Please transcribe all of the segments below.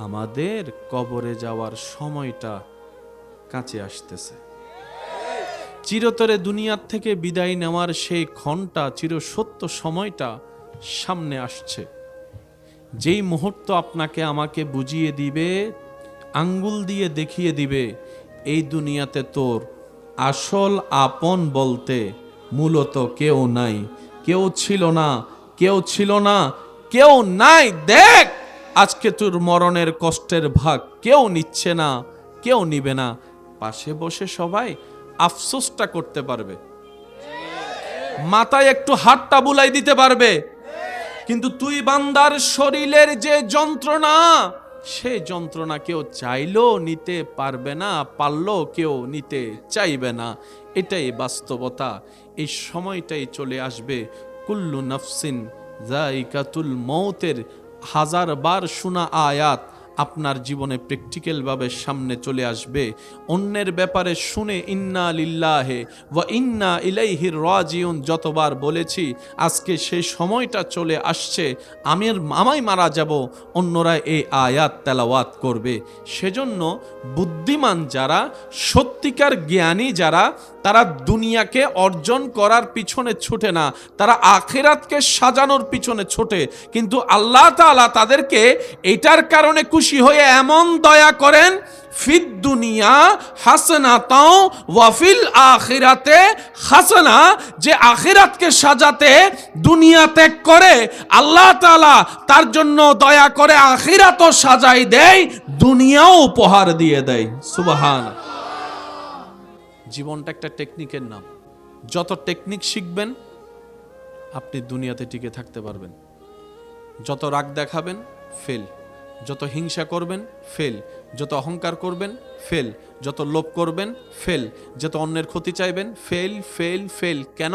আমাদের কবরে যাওয়ার সময়টা কাছে আসতেছে। চিরতরে দুনিয়ার থেকে বিদায় নেওয়ার সেই ক্ষণটা, চিরসত্য সময়টা সামনে আসছে। যেই মুহূর্ত আপনাকে আমাকে বুঝিয়ে দিবে, আঙ্গুল দিয়ে দেখিয়ে দিবে, এই দুনিয়াতে তোর আসল আপন বলতে মূলত কেউ নাই, কেউ ছিল না, কেউ ছিল না, কেউ নাই। দেখ আজকে তোর মরণের কষ্টের ভাগ কেউ নিচ্ছে না, কেউ নিবে না। পাশে বসে সবাই আফসোসটা করতে পারবে, মাথায় একটু হাতটা বুলাই দিতে পারবে, কিন্তু তুই বান্দার শরীরের যে যন্ত্রণা, সে যন্ত্রণা কেউ চাইলেও নিতে পারবে না, পারলেও কেউ নিতে চাইবে না। এটাই বাস্তবতা। এই সময়টাই চলে আসবে। কুল্লু নাফসিন যায়িকাতুল মৌতের হাজার বার শোনা আয়াত আপনার জীবনে প্র্যাকটিক্যালভাবে সামনে চলে আসবে। অন্যের ব্যাপারে শুনে ইন্না লিল্লাহি ওয়া ইন্না ইলাইহি রাজিউন যতবার বলেছি, আজকে সেই সময়টা চলে আসছে। আমি মারা যাব, অন্যরা এই আয়াত তেলাওয়াত করবে। সেজন্য বুদ্ধিমান যারা, সত্যিকার জ্ঞানী যারা, তারা দুনিয়াকে অর্জন করার পিছনে ছুটে না, তারা আখিরাতকে সাজানোর পিছনে ছোটে। কিন্তু আল্লাহ তাআলা তাদেরকে এটার কারণে খুশি হয়ে এমন দয়া করেন, ফিদ দুনিয়া হাসানাতাও ওয়া ফিল আখিরাতে হাসানা, যে আখিরাতকে সাজাতে দুনিয়া ত্যাগ করে, আল্লাহ তাআলা তার জন্য দয়া করে আখিরাতও সাজাই দেয়, দুনিয়াও উপহার দিয়ে দেয়। সুবহানাল্লাহ। জীবনটা একটা টেকনিকের নাম। যত টেকনিক শিখবেন আপনি দুনিয়াতে টিকে থাকতে পারবেন। যত রাগ দেখাবেন ফেল, যত হিংসা করবেন ফেল, যত অহংকার করবেন ফেল, যত লোভ করবেন ফেল, যত অন্যের ক্ষতি চাইবেন ফেল ফেল ফেল। কেন?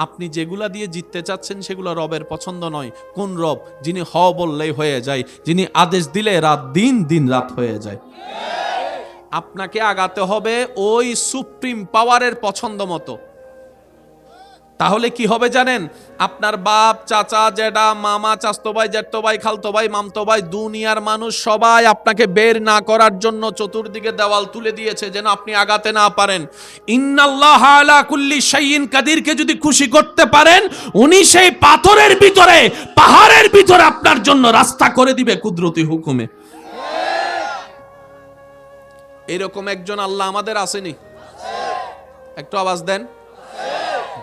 আপনি যেগুলা দিয়ে জিততে চাচ্ছেন সেগুলো রবের পছন্দ নয়। কোন রব? যিনি হ বললেই হয়ে যায়, যিনি আদেশ দিলে রাত দিন, দিন রাত হয়ে যায়। আপনাকে আগাতে হবে ওই সুপ্রিম পাওয়ারের পছন্দ মতো। তাহলে কি হবে জানেন? আপনার বাপ, চাচা, জেঠা, মামা, চাচতো ভাই, জ্যাঠতো ভাই, খালতো ভাই, মামতো ভাই, দুনিয়ার মানুষ সবাই আপনাকে বের না করার জন্য চতুর্দিকে দেওয়াল তুলে দিয়েছে যেন আপনি আগাতে না পারেন। ইন্নাল্লাহ আলা কুল্লি শাইইন কাদিরকে যদি খুশি করতে পারেন, উনি সেই পাথরের ভিতরে, পাহাড়ের ভিতরে আপনার জন্য রাস্তা করে দিবে কুদরতি হুকুমে। এরকম একজন আল্লাহ আমাদের আসেনি? একটু আওয়াজ দেন।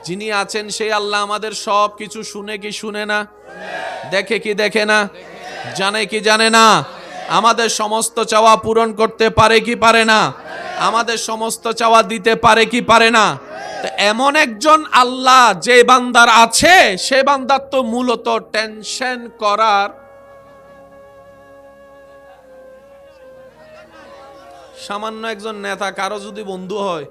যিনি আছেন সেই আল্লাহ আমাদের সব কিছু শুনে কি শুনে না? দেখে কি দেখে না? জানে কি জানে না? আমাদের সমস্ত চাওয়া পূরণ করতে পারে কি পারে না? আমাদের সমস্ত চাওয়া দিতে পারে কি পারে না? তো এমন একজন আল্লাহ যে বান্দার আছে, সে বান্দার তো মূলত টেনশন করার সামান্য একজন নেতা কারো যদি বন্ধু হয়,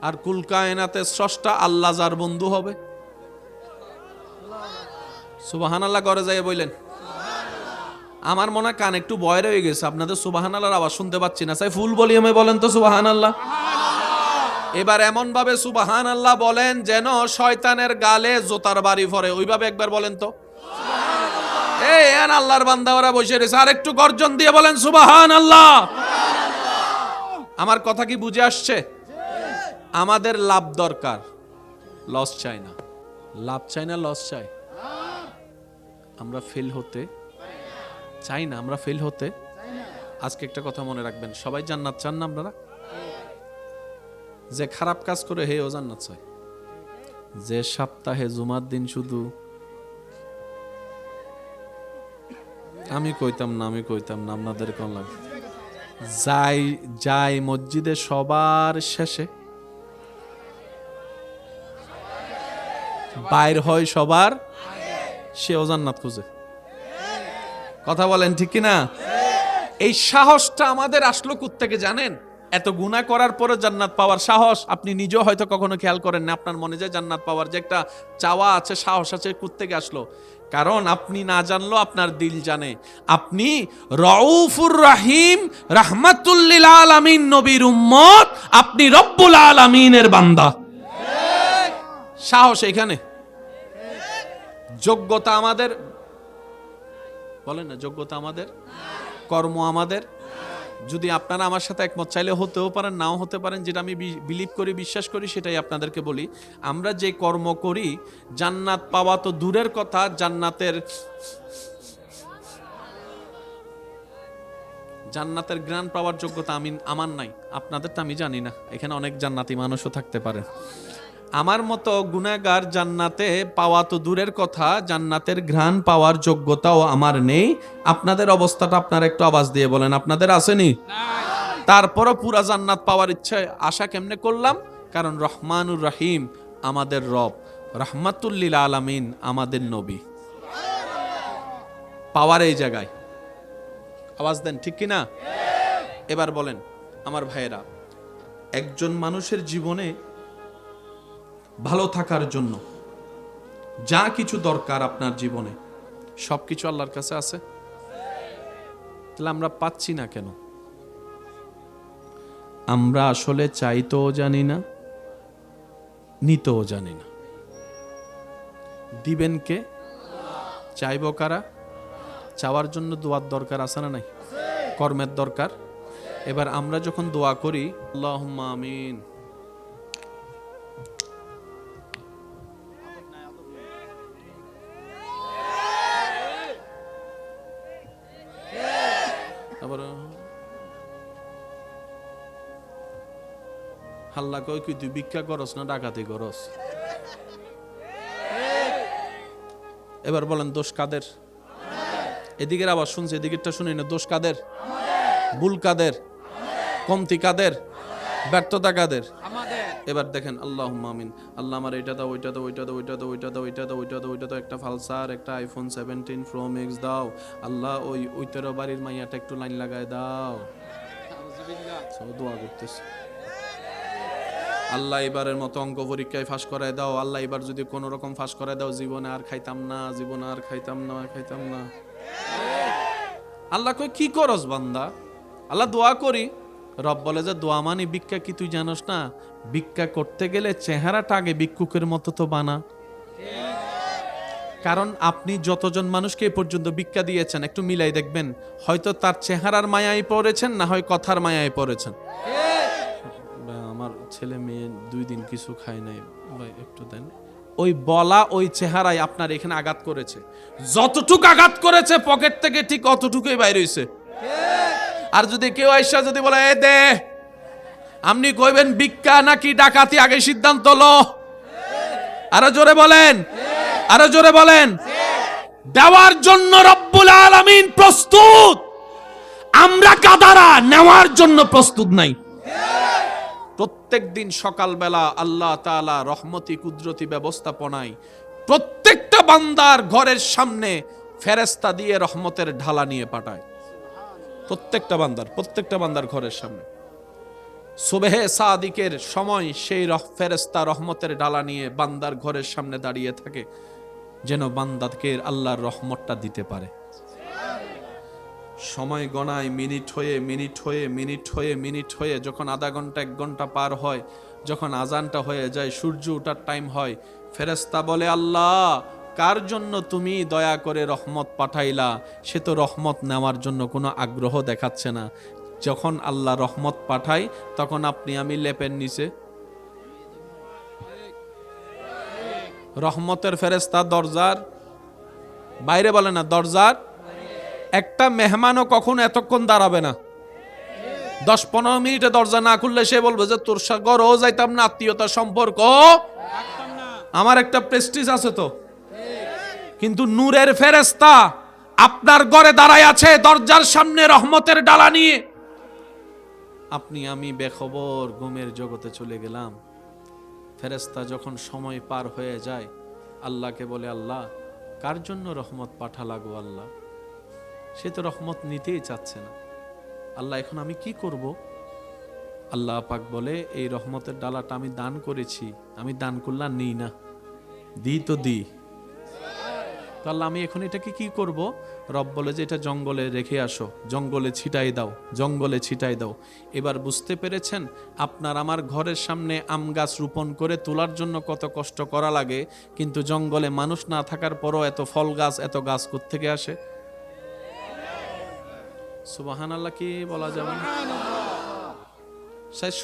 আর কুল কায়নাতের স্রষ্টা আল্লাহ যার বন্ধু হবে, সুবহানাল্লাহ করে যায় বললেন। আমার মনে হয় কান একটু বয়রে হয়ে গেছে, আপনাদের সুবহানাল্লাহর আওয়াজ শুনতে পাচ্ছি না। চাই ফুল ভলিউমে বলেন তো সুবহানাল্লাহ। এবার এমন ভাবে সুবহানাল্লাহ বলেন যেন শয়তানের গালে জোতার বাড়ি পড়ে, ওইভাবে একবার বলেন তো। এই আল্লাহর বান্দারা বসে রয়েছে, আর একটু গর্জন দিয়ে বলেন সুবহানাল্লাহ। আমার কথা কি বুঝে আসছে? আমাদের লাভ দরকার, লস চাই না। লাভ চাই না, লস চাই। আমরা ফেল হতে চাই না, আমরা ফেল হতে। আজকে একটা কথা মনে রাখবেন, সবাই জান্নাত চান না আপনারা? যে খারাপ কাজ করে হেও জান্নাত চায়। যে সপ্তাহে জুমার দিন শুধু আমি কইতাম না আপনাদের কোন লাগে, যাই মসজিদে সবার শেষে, বাইর হয় সবার, সেও জান্নাত খুঁজে। কথা বলেন ঠিক কিনা? এই সাহসটা আমাদের আসলো কোত্থেকে জানেন? এত গুনাহ করার পরে জান্নাত পাওয়ার সাহস আপনি নিজেও হয়তো কখনো খেয়াল করেন না। আপনার মনে যে জান্নাত পাওয়ার যে একটা চাওয়া আছে, সাহস আছে, কোত্থেকে আসলো? কারণ আপনি না জানলেও আপনার দিল জানে। আপনি রউফুর রহিম, রাহমাতুল লিল আলামিন নবীর উম্মত, আপনি রব্বুল আলামিনের বান্দা। সাহস এখানে। যোগ্যতা আমাদের বলেন না, যোগ্যতা আমাদের, কর্ম আমাদের। যদি আপনারা আমার সাথে একমত, চাইলে হতেও পারেন, নাও হতে পারেন, যেটা আমি বিলিভ করি, বিশ্বাস করি, সেটাই আপনাদেরকে বলি। আমরা যে কর্ম করি, জান্নাত পাওয়া তো দূরের কথা, জান্নাতের গ্রান পাওয়ার যোগ্যতা আমার নাই, আপনাদের তো আমি জানি না, এখানে অনেক জান্নাতি মানুষও থাকতে পারে। আমার মতো গুনাহগার জান্নাতে পাওয়া তো দূরের কথা, জান্নাতের ঘ্রাণ পাওয়ার যোগ্যতাও আমার নেই। আপনাদের অবস্থাটা আপনারা একটু আওয়াজ দিয়ে বলেন, আপনাদের আসেনি? তারপরও পুরা জান্নাত পাওয়ার ইচ্ছা আশা কেমনে করলাম? কারণ রহমানুর রহিম আমাদের রব, রাহমাতুল্লিল আলামিন আমাদের নবী। পাওয়ার এই জায়গায়। আওয়াজ দেন, ঠিক কিনা? এবার বলেন আমার ভাইয়েরা, একজন মানুষের জীবনে ভালো থাকার জন্য যা কিছু দরকার আপনার জীবনে, সবকিছু আল্লাহর কাছে আছে। তাহলে আমরা পাচ্ছি না কেন? আমরা আসলে চাইতেও জানি না, নিতেও জানি না। দিবেন কে? চাইব কারা? চাওয়ার জন্য দোয়ার দরকার আছে না নাই? কর্মের দরকার। এবার আমরা যখন দোয়া করি, আল্লাহুম্মা আমিন, হাল্লা কয় কি তুই ভিক্ষা করস না ডাকাতি করস? এবার বলেন দোষ কাদের? এদিকের আবার শুনছি, এদিকেরটা শুনি না। দোষ কাদের? ভুল কাদের? কমতি কাদের? ব্যর্থতা কাদের? এবার দেখেন, আল্লাহুম্মা আমিন, আল্লাহ আমার এটা দাও, ওইটা দাও, ওইটা দাও, ওইটা দাও, ওইটা দাও, ওইটা দাও, ওইটা দাও, ওইটা দাও, একটা ফালসার, একটা আইফোন 17 প্রো ম্যাক্স দাও আল্লাহ, ওই তেরো বাড়ির মাইয়াটা একটু লাইন লাগায় দাও। সব দোয়া করতেছে। আল্লাহ এবারের মতো অঙ্ক পরীক্ষায় ফাঁস করায় দাও আল্লাহ, এবার যদি কোনো রকম ফাঁস করায় দাও, জীবনে আর খাইতাম না, জীবনে আর খাইতাম না, খাইতাম না। আল্লাহ কই কি করস বান্দা? আল্লাহ দোয়া করি। রব বলে যে দোয়া মানে ভিক্ষা কি তুই জানোস না? ভিক্ষা করতে গেলে চেহারাটা আগে ভিক্ষুকের মতো তো বানা। কারণ আপনি যতজন মানুষকে এ পর্যন্ত ভিক্ষা দিয়েছেন, একটু মিলাই দেখবেন, হয়তো তার চেহারার মায়ায় পড়েছেন, না হয় কথার মায়ায় পড়েছেন। আমার ছেলে মেয়ে 2 দিন কিছু খায় নাই ভাই, একটু দেন। ওই বলা, ওই চেহারায় আপনার এখানে আঘাত করেছে। যতটুকু আঘাত করেছে পকেট থেকে ঠিক অতটুকুই বাইরে হইছে। আর যদি কেউ আইসা যদি বলে এ দে, আপনি কইবেন ভিক্ষা নাকি ডাকাতি, আগে সিদ্ধান্ত লো। আরো জোরে বলেন, আরো জোরে বলেন। দেওয়ার জন্য রব্বুল আলামিন প্রস্তুত, আমরা কাদারা নেওয়ার জন্য প্রস্তুত নাই। প্রত্যেক দিন সকালবেলা আল্লাহ তাআলা রহমতি কুদরতি ব্যবস্থাপনায় প্রত্যেকটা বান্দার ঘরের সামনে ফেরেশতা দিয়ে রহমতের ঢালা নিয়ে পাঠায়। প্রত্যেকটা বান্দার ঘরের সামনে সুবহে সাদিকের সময় সেই ফেরেশতা রহমতের ডালা নিয়ে বান্দার ঘরের সামনে দাঁড়িয়ে থাকে, যেন বান্দাকে আল্লাহর রহমতটা দিতে পারে। সময় গণায়, মিনিট হয়ে যখন আধা ঘন্টা 1 ঘন্টা পার হয়, যখন আজানটা হয়ে যায়, সূর্য ওঠার টাইম হয়, ফেরেশতা বলে আল্লাহ কার জন্য তুমি দয়া করে রহমত পাঠাইলা? সে তো রহমত নেওয়ার জন্য কোনো আগ্রহ দেখাচ্ছে না। যখন আল্লাহ রহমত পাঠায় তখন আপনি আমি লেপের নিচে। রহমতের ফেরেশতা দরজার বাইরে, বলে না দরজার। একটা মেহমানও কখনো এতক্ষণ দাঁড়াবে না। 10-15 মিনিটে দরজা না খুললে সে বলবে যে তোর ঘরেও যাইতাম না, আত্মীয়তার সম্পর্ক আমার একটা প্রেস্টিজ আছে তো। কিন্তু নূরের ফেরেশতা আপনার ঘরে দাঁড়ায় আছে দরজার সামনে রহমতের ডালা নিয়ে। আপনি আমি বেখবর ঘুমের জগতে চলে গেলাম। ফেরেশতা যখন সময় পার হয়ে যায়, আল্লাহকে বলে আল্লাহ কার জন্য রহমত পাঠালা গো আল্লাহ? সে তো রহমত নিতেই চাচ্ছে না। আল্লাহ এখন আমি কি করব? আল্লাহ পাক বলে এই রহমতের ডালাটা আমি দান করেছি, আমি দান করলাম নিই না, দিই তো দিই। তো আল্লাহ আমি এখন এটাকে কি করব? রব বলে যে এটা জঙ্গলে রেখে আসো, জঙ্গলে ছিটাই দাও, জঙ্গলে ছিটাই দাও। এবার বুঝতে পেরেছেন আপনার আমার ঘরের সামনে আম গাছ রোপণ করে তোলার জন্য কত কষ্ট করা লাগে, কিন্তু জঙ্গলে মানুষ না থাকার পরও এত ফল গাছ, এত গাছ কোত্থেকে আসে? সুবহানাল্লাহ কি বলা যাবে না?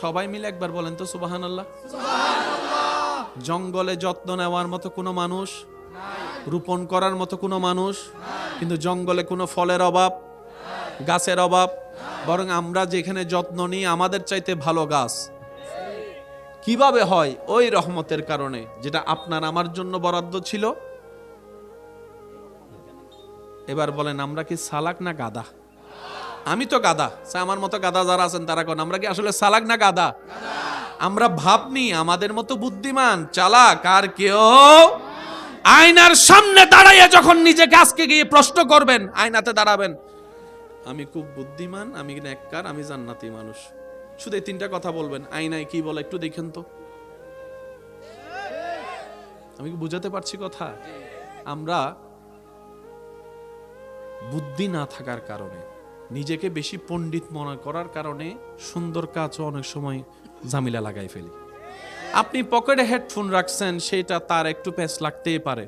সবাই মিলে একবার বলেন তো সুবহানাল্লাহ। জঙ্গলে যত্ন নেওয়ার মতো কোনো মানুষ, রোপণ করার মতো কোনো মানুষ, কিন্তু জঙ্গলে কোনো ফলের অভাব, গাছের অভাব, বরং আমরা যেখানে যত্ন নিই আমাদের চাইতে ভালো গাছ। কিভাবে হয়? ওই রহমতের কারণে, যেটা আপনার আমার জন্য বরাদ্দ ছিল। এবার বলেন আমরা কি চালাক না গাধা? আমি তো গাধা, আমার মতো গাধা যারা আছেন তারা কোন, আমরা কি আসলে চালাক না গাধা? আমরা ভাবনি আমাদের মতো বুদ্ধিমান চালাক আর কেউ। আয়নার সামনে দাঁড়াইয়া যখন নিজেকে আজকে গিয়ে প্রশ্ন করবেন, আয়নাতে দাঁড়াবেন, আমি খুব বুদ্ধিমান, আমি নেককার, আমি জান্নাতি মানুষ, শুধু এই তিনটা কথা বলবেন। আয়নায় কি বলে একটু দেখেন তো। আমি কি বুঝাতে পারছি কথা? আমরা বুদ্ধি না থাকার কারণে, নিজেকে বেশি পণ্ডিত মনে করার কারণে সুন্দর কাজও অনেক সময় ঝামেলা লাগাই ফেলি। আপনি পকেটে হেডফোন রাখছেন, সেটা তার একটু প্যাচ লাগতেই পারে,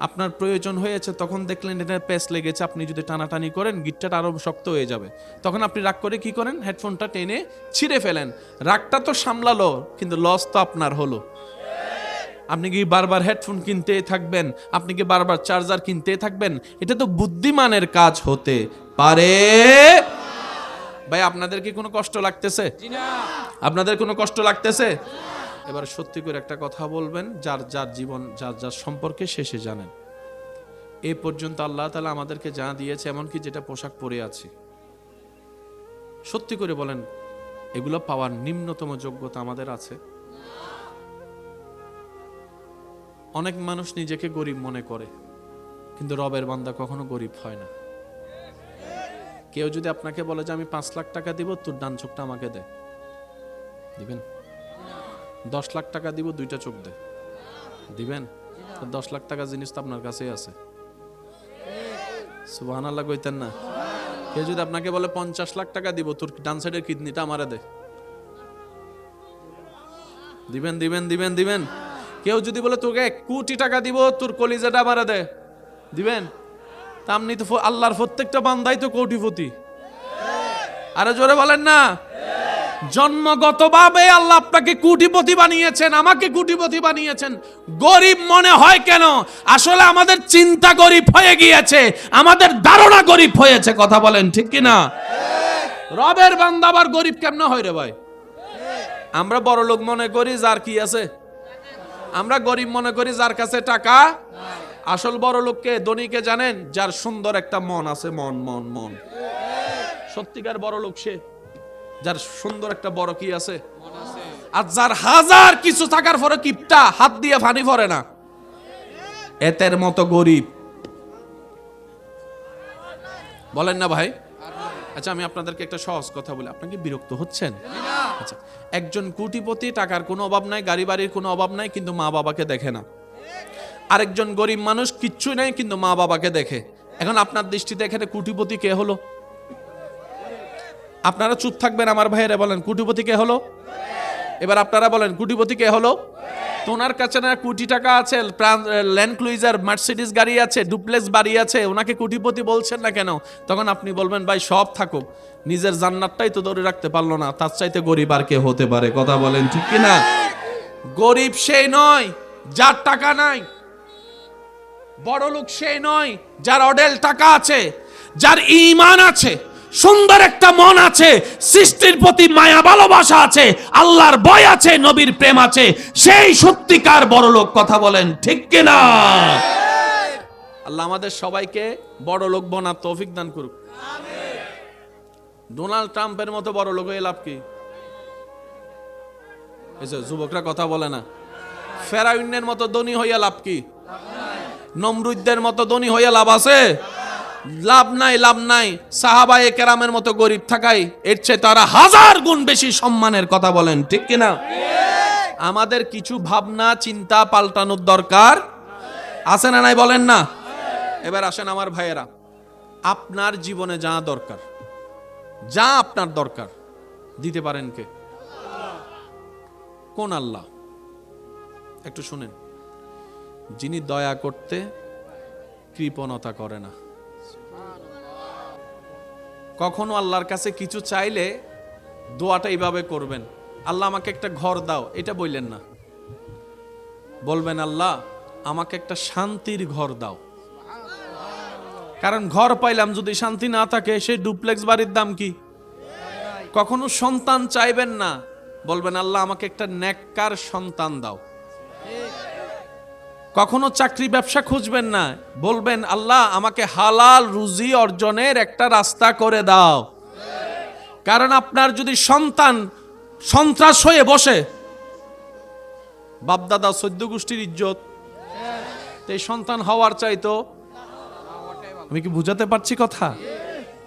আপনার প্রয়োজন হয়েছে, তখন দেখলেন এটা প্যাচ লেগেছে, আপনি যদি টানাটানি করেন গিটটা আরো শক্ত হয়ে যাবে, তখন আপনি রাগ করে কি করেন? হেডফোনটা টেনে ছিঁড়ে ফেলেন। রাগটা তো সামলালো, কিন্তু লস তো আপনার হলো। আপনি কি বারবার হেডফোন কিনতে থাকবেন? আপনি কি বারবার চার্জার কিনতে থাকবেন? এটা তো বুদ্ধিমানের কাজ হতে পারে। ভাই আপনাদের কি কোনো কষ্ট লাগতেছে? আপনাদের কোনো কষ্ট লাগতেছে? এবার সত্যি করে একটা কথা বলবেন, যার যার জীবন যার যার সম্পর্কে শেষে জানেন। এই পর্যন্ত আল্লাহ তাআলা আমাদেরকে যা দিয়েছে, এমনকি যেটা পোশাক পরে আছি, সত্যি করে বলেন এগুলো পাওয়ার নিম্নতম যোগ্যতা আমাদের আছে? অনেক মানুষ নিজেকে গরিব মনে করে, কিন্তু রবের বান্দা কখনো গরিব হয় না। কেউ যদি আপনাকে বলে যে আমি 5 লাখ টাকা দিব, তোর ডান চোখটা আমাকে দে, দিবেন? 10 লাখ টাকা দিব, 2টা চোখ দে, দিবেন? 10 লাখ টাকা জিনিস তো আপনার কাছেই আছে। সুবহানাল্লাহ কইতেন না? কেউ যদি আপনাকে বলে 50 লাখ টাকা দিব, তোর ডান সাইডের কিডনিটা আমারে দে, দিবেন? দিবেন দিবেন দিবেন? কেউ যদি বলে তোকে 1 কোটি টাকা দিব, তোর কলিজাটা আমারে দে, দিবেন? তেমনি তো আল্লাহর প্রত্যেকটা বান্দাই তো কোটিপতি। আরে জোরে বলেন না। জন্মগতভাবে আল্লাহ আপনাকে কোটিপতি বানিয়েছেন, আমাকে কোটিপতি বানিয়েছেন। গরিব মনে হয় কেন? আসলে আমাদের চিন্তা গরিব হয়ে গিয়েছে, আমাদের ধারণা গরিব হয়েছে। কথা বলেন ঠিক কি না? রবের বান্দা আবার গরিব কেমনে হয় রে ভাই? আমরা বড় লোক মনে করি যার কি আছে, আমরা গরিব মনে করি যার কাছে টাকা। আসল বড় লোককে, ধনীকে জানেন? যার সুন্দর একটা মন আছে, মন মন মন। সত্যিকার বড় লোক সে যার সুন্দর একটা বড় কি আছে, আর যার হাজার কিছু থাকার পরে কিপটা, হাত দিয়ে পানি ভরে না, এতের মতো গরিব। বলেন না ভাই? আচ্ছা আমি আপনাদেরকে একটা সহজ কথা বলি, আপনাকে বিরক্ত হচ্ছেন? আচ্ছা, একজন কোটিপতি, টাকার কোনো অভাব নাই, গাড়ি বাড়ির কোনো অভাব নাই, কিন্তু মা বাবাকে দেখে না। আরেকজন গরিব মানুষ, কিচ্ছু নাই, কিন্তু মা বাবাকে দেখে। এখন আপনার দৃষ্টিতে এখানে কোটিপতি কে হলো? আপনারা চুপ থাকবেন আমার ভাইয়েরা, বলেন কোটিপতি কে হলো? এবার আপনারা বলেন কোটিপতি কে হলো? ওনার কাছে না কোটি টাকা আছে, ল্যান্ড ক্রুইজার, মার্সিডিজ গাড়ি আছে, ডুপ্লেক্স বাড়ি আছে, ওনাকে কোটিপতি বলছেন না কেন? তখন আপনি বলবেন ভাই সব থাকুক, নিজের জান্নাতটাই তো ধরে রাখতে পারলো না, তার চাইতে গরিব আর কে হতে পারে? কথা বলেন ঠিক কি না? গরিব সেই নয় যার টাকা নাই, বড় লোক সেই নয় যার অডেল টাকা আছে, যার ঈমান আছে, সুন্দর একটা মন আছে, সৃষ্টির প্রতি মায়া ভালোবাসা আছে, আল্লাহর ভয় আছে, নবীর প্রেম আছে, সেই সত্যিকার বড় লোক। কথা বলেন ঠিক কি না? আল্লাহ আমাদের সবাইকে বড় লোক বানার তৌফিক দান করুক। আমিন। ডোনাল্ড ট্রাম্পের মতো বড় লোক হয়ে লাভ কি? এসে যুবকরা কথা বলে না। ফেরাউনের মতো ধনী হইয়া লাভ কি? নমরুদদের মতো ধনী হইয়া লাভ আছে? লাভ নাই, লাভ নাই। সাহাবায়ে কেরামের মতো গরিব থাকাই এর চেয়ে তারা 1000 গুণ বেশি সম্মানের। কথা বলেন ঠিক কিনা? আমাদের কিছু ভাবনা চিন্তা পাল্টানোর দরকার আছে না নাই বলেন না? এবার আসেন আমার ভাইয়েরা, আপনার জীবনে যা দরকার, যা আপনার দরকার দিতে পারেন কে? কোন আল্লাহ? একটু শুনেন, যিনি দয়া করতে কৃপণতা করে না। কখনো আল্লাহর কাছে কিছু চাইলে দোয়াটা এইভাবে করবেন, আল্লাহ আমাকে একটা ঘর দাও, এটা বললেন না। বলবেন আল্লাহ আমাকে একটা শান্তির ঘর দাও। কারণ ঘর পাইলাম যদি শান্তি না থাকে, সেই ডুপ্লেক্স বাড়ির দাম কি? কখনো সন্তান চাইবেন না, বলবেন আল্লাহ আমাকে একটা নেককার সন্তান দাও। কখনো চাকরি ব্যবসা খুঁজবেন না, বলবেন আল্লাহ আমাকে হালাল রুজি অর্জনের একটা রাস্তা করে দাও। কারণ আপনার যদি সন্তান সন্ত্রাস হয়ে বসে, বাপদাদা 14 গোষ্ঠীর ইজ্জত, এই সন্তান হওয়ার চাইতো। আমি কি বুঝাতে পারছি কথা?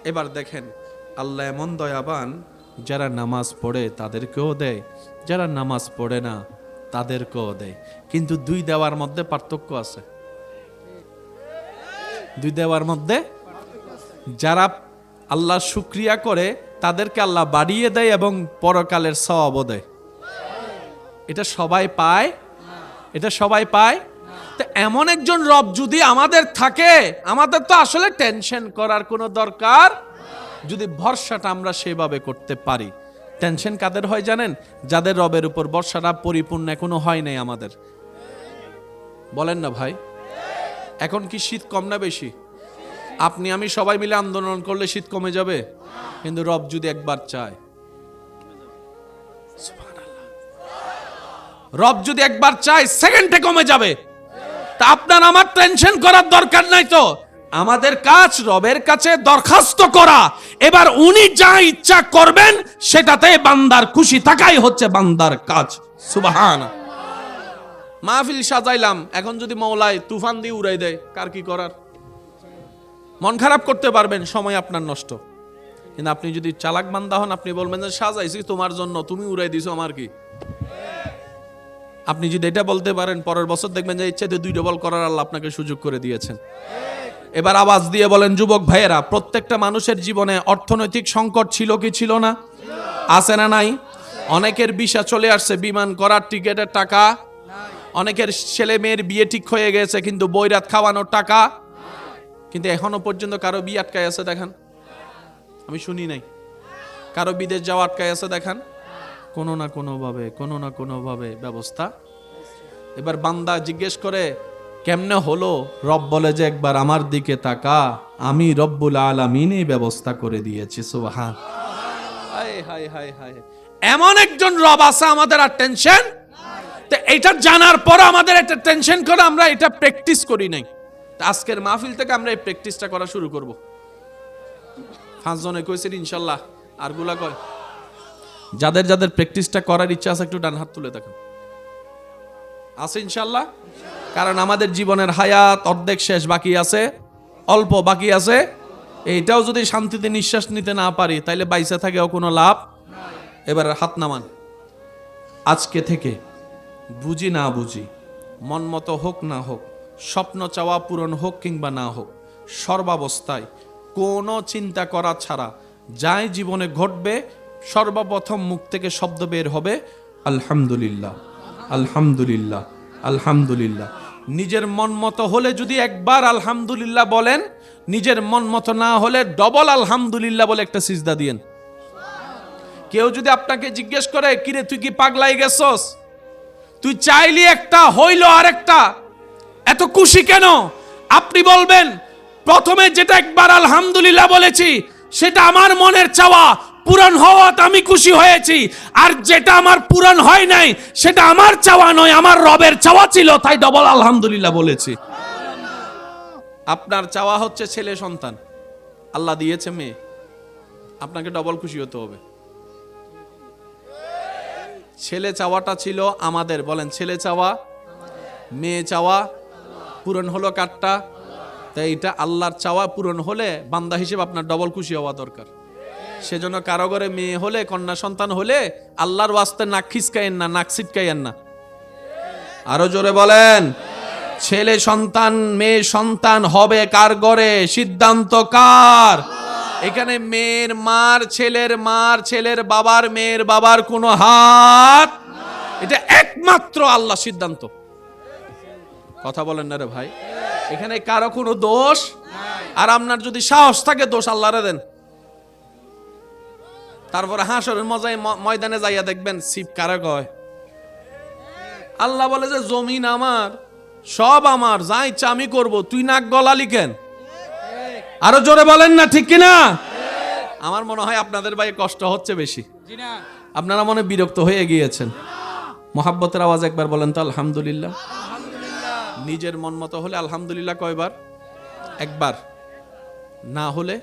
এবার দেখেন আল্লাহ এমন দয়াবান, যারা নামাজ পড়ে তাদেরকেও দেয়, যারা নামাজ পড়ে না তাদেরকেও দেয়। কিন্তু দুই দেওয়ার মধ্যে পার্থক্য আছে। দুই দেওয়ার মধ্যে যারা আল্লাহ শুকরিয়া করে তাদেরকে আল্লাহ বাড়িয়ে দেয় এবং পরকালের সওয়াবও দেয়। এটা সবাই পায়? এটা সবাই পায়? তো এমন একজন রব যদি আমাদের থাকে, আমাদের তো আসলে টেনশন করার কোনো দরকার, যদি ভরসাটা আমরা সেভাবে করতে পারি। টেনশন কাদের হয় জানেন? যাদের রবের উপর ভরসাটা পরিপূর্ণ এখনো হয় নাই আমাদের। বলেন না ভাই, এখন কি শীত কম না বেশি? আপনি আমি সবাই মিলে আন্দোলন করলে শীত কমে যাবে, কিন্তু রব যদি একবার চায়, রব যদি একবার চায় সেকেন্ডে কমে যাবে। তা আপনার আমার টেনশন করার দরকার নাই। তো আমাদের কাজ রবের কাছে দরখাস্ত করা, এবার উনি যা ইচ্ছা করবেন সেটাতে বান্দার খুশি থাকাই হচ্ছে বান্দার কাজ। সুবহানাল্লাহ। মাহফিল সাজাইলাম, এখন যদি মওলায় তুফান দিয়ে উড়াই দেয়, কার কি করার? মন খারাপ করতে পারবেন, সময় আপনার নষ্ট। কিন্তু আপনি যদি চালাক বান্দা হন, আপনি বলবেন যে সাজাইছি তোমার জন্য, তুমি উড়াই দিছো, আমার কি? আপনি যদি এটা বলতে পারেন, পরের বছর দেখবেন যে ইচ্ছাতে 2 ডবল করার আল্লাহ আপনাকে সুযোগ করে দিয়েছেন। এবার আওয়াজ দিয়ে বলেন যুবক ভাইয়েরা, প্রত্যেকটা মানুষের জীবনে অর্থনৈতিক সংকট ছিল কি ছিল না? আছে না নাই? অনেকের ভিসা চলে আসছে, বিমান করার টিকেটের টাকা। অনেকের ছেলে মেয়ের বিয়ে ঠিক হয়ে গেছে, কিন্তু বৈরাত খাওয়ানোর টাকা। কিন্তু এখনো পর্যন্ত কারো বিয়ে আটকায় আছে দেখান? আমি শুনি নাই। কারো বিদেশ যাওয়া আটকায় আছে দেখান? কোনো না কোনোভাবে ব্যবস্থা। এবার বান্দা জিজ্ঞেস করে কেমনে হলো? রব বলে যে একবার আমার দিকে তাকা, আমি রব্বুল আলামিনই ব্যবস্থা করে দিয়েছি। সুবহান। হায় হায় হায় হায়, এমন একজন রব আছে আমাদের আর টেনশন। তো এটা জানার পর আমাদের একটা টেনশন করে আমরা এটা প্র্যাকটিস করি নাই। আজকের মাহফিল থেকে আমরা এই প্র্যাকটিসটা করা শুরু করব। 5 জনে কইছেন ইনশাআল্লাহ, আর গুলা কয়। যাদের যাদের প্র্যাকটিসটা করার ইচ্ছা আছে একটু ডান হাত তুলে দেখেন। আছে ইনশাআল্লাহ? কারণ আমাদের জীবনের হায়াত অর্ধেক শেষ, বাকি আছে অল্প, বাকি আছে। এইটাও যদি শান্তিতে নিঃশ্বাস নিতে না পারি, তাইলে বাইসে থাকেও কোনো লাভ। এবার হাত নামান। আজকে থেকে বুঝি না বুঝি, মন মতো হোক না হোক, স্বপ্ন চাওয়া পূরণ হোক কিংবা না হোক, সর্বাবস্থায় কোনো চিন্তা করা ছাড়া যাই জীবনে ঘটবে, সর্বপ্রথম মুখ থেকে শব্দ বের হবে আলহামদুলিল্লাহ, আলহামদুলিল্লাহ, আলহামদুলিল্লাহ। নিজের মন মতো হলে যদি একবার আলহামদুলিল্লাহ বলেন, নিজের মন মতো না হলে ডবল আলহামদুলিল্লাহ বলে একটা সিজদা দিয়েন। কেউ যদি আপনাকে জিজ্ঞেস করে কিরে তুই কি পাগলাই গেছস, তুই চাইলি একটা হইল আরেকটা, এত খুশি কেন? আপনি বলবেন প্রথমে যেটা একবার আলহামদুলিল্লাহ বলেছি সেটা আমার মনের চাওয়া পূরণ হওয়াতে আমি খুশি হয়েছি, আর যেটা আমার পূরণ হয় নাই সেটা আমার চাওয়া নয়, আমার রবের চাওয়া ছিল, তাই ডবল আলহামদুলিল্লাহ বলেছি। আপনার চাওয়া হচ্ছে ছেলে সন্তান, আল্লাহ দিয়েছে মেয়ে, আপনাকে ডবল খুশি হতে হবে। ছেলে চাওয়াটা ছিল আমাদের, বলেন ছেলে চাওয়া, মেয়ে চাওয়া পূরণ হলো কারটা? তাই এটা আল্লাহর চাওয়া পূরণ হলে বান্দা হিসেবে আপনার ডবল খুশি হওয়া দরকার। সেজন্য কারো ঘরে মেয়ে হলে, কন্যা সন্তান হলে আল্লাহর ওয়াস্তে নাক খিসকাইয়েন না, নাক ছিটকাইয়েন না। আরো জোরে বলেন। ছেলে সন্তান মেয়ে সন্তান হবে কার ঘরে? সিদ্ধান্ত কার? এখানে মেয়ের মার, ছেলের বাবার, মেয়ের বাবার কোনো হাত, এটা একমাত্র আল্লাহ সিদ্ধান্ত। কথা বলেন না রে ভাই, এখানে কারো কোনো দোষ। আর আপনার যদি সাহস থাকে দোষ আল্লাহরে দেন। তারপরে হাসরের ময়দানে যাইয়া দেখবেন সিপ কারা কয়। আল্লাহ বলে যে জমিন আমার, সব আমার, যা ইচ্ছা আমি করব, তুই নাক গলালি কেন? আরো জোরে বলেন না ঠিক কিনা? আমার মনে হয় আপনাদের ভাই কষ্ট হচ্ছে বেশি, আপনারা মনে বিরক্ত হয়ে গিয়েছেন। মোহাব্বতের আওয়াজ একবার বলেন তো আলহামদুলিল্লাহ। নিজের মন মতো হলে আলহামদুলিল্লাহ কয়বার? একবার। না হলে?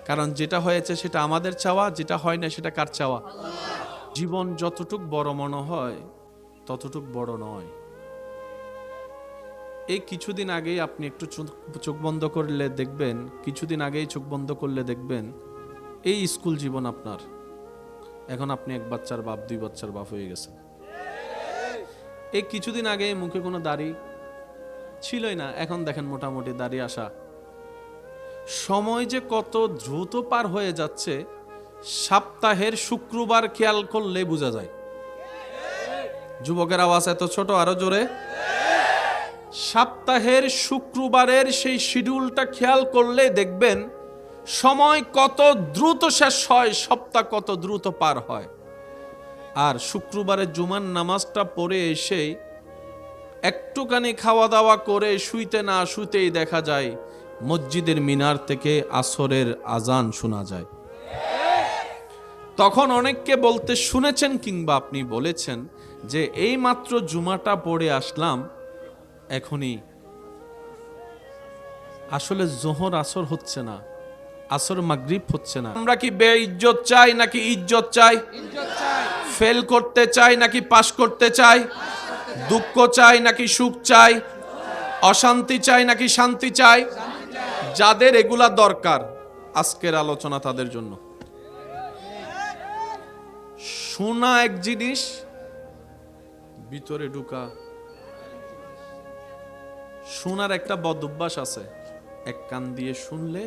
কারণ যেটা হয়েছে সেটা আমাদের চাওয়া, যেটা হয় না সেটা কার চাওয়া? জীবন যতটুক বড় মনে হয় ততটুক বড় নয়। এই কিছুদিন আগেই আপনি একটু চোখ বন্ধ করলে দেখবেন, কিছুদিন আগেই চোখ বন্ধ করলে দেখবেন এই স্কুল জীবন আপনার, এখন আপনি এক বাচ্চার বাপ, 2 বাচ্চার বাপ হয়ে গেছেন। এই কিছুদিন আগে মুখে কোনো দাড়ি ছিলই না, এখন দেখেন মোটামুটি দাড়ি আসা। সময় যে কত দ্রুত পার হয়ে যাচ্ছে, সপ্তাহের শুক্রবার খেয়াল করলে বোঝা যায়। যুবকের আওয়াজ এত ছোট, আরো জোরে। সপ্তাহের শুক্রবারের সেই শিডিউলটা খেয়াল করলে দেখবেন সময় কত দ্রুত শেষ হয়, সপ্তাহ কত দ্রুত পার হয়। আর শুক্রবারের জুমার নামাজটা পড়ে এসে একটুখানি খাওয়া দাওয়া করে শুইতে না শুতেই দেখা যায় মসজিদের মিনার থেকে আসরের আজান শোনা যায়। তখন অনেককে বলতে শুনেছেন কিংবা আপনি বলেছেন যে এই মাত্র জুমাটা পড়ে আসলাম, এখনই আসলে জোহর আসর হচ্ছে না, আসর মাগরিব হচ্ছে না। আমরা কি বেইজ্জত চাই নাকি ইজ্জত চাই? ফেল করতে চাই নাকি পাস করতে চাই? দুঃখ চাই নাকি সুখ চাই? অশান্তি চাই নাকি শান্তি চাই? যাদের এগুলা দরকার, আজকের আলোচনা তাদের জন্য। শোনা এক জিনিস, ভিতরে ঢুকা। শোনার একটা বদ অভ্যাস আছে, এক কান দিয়ে শুনলে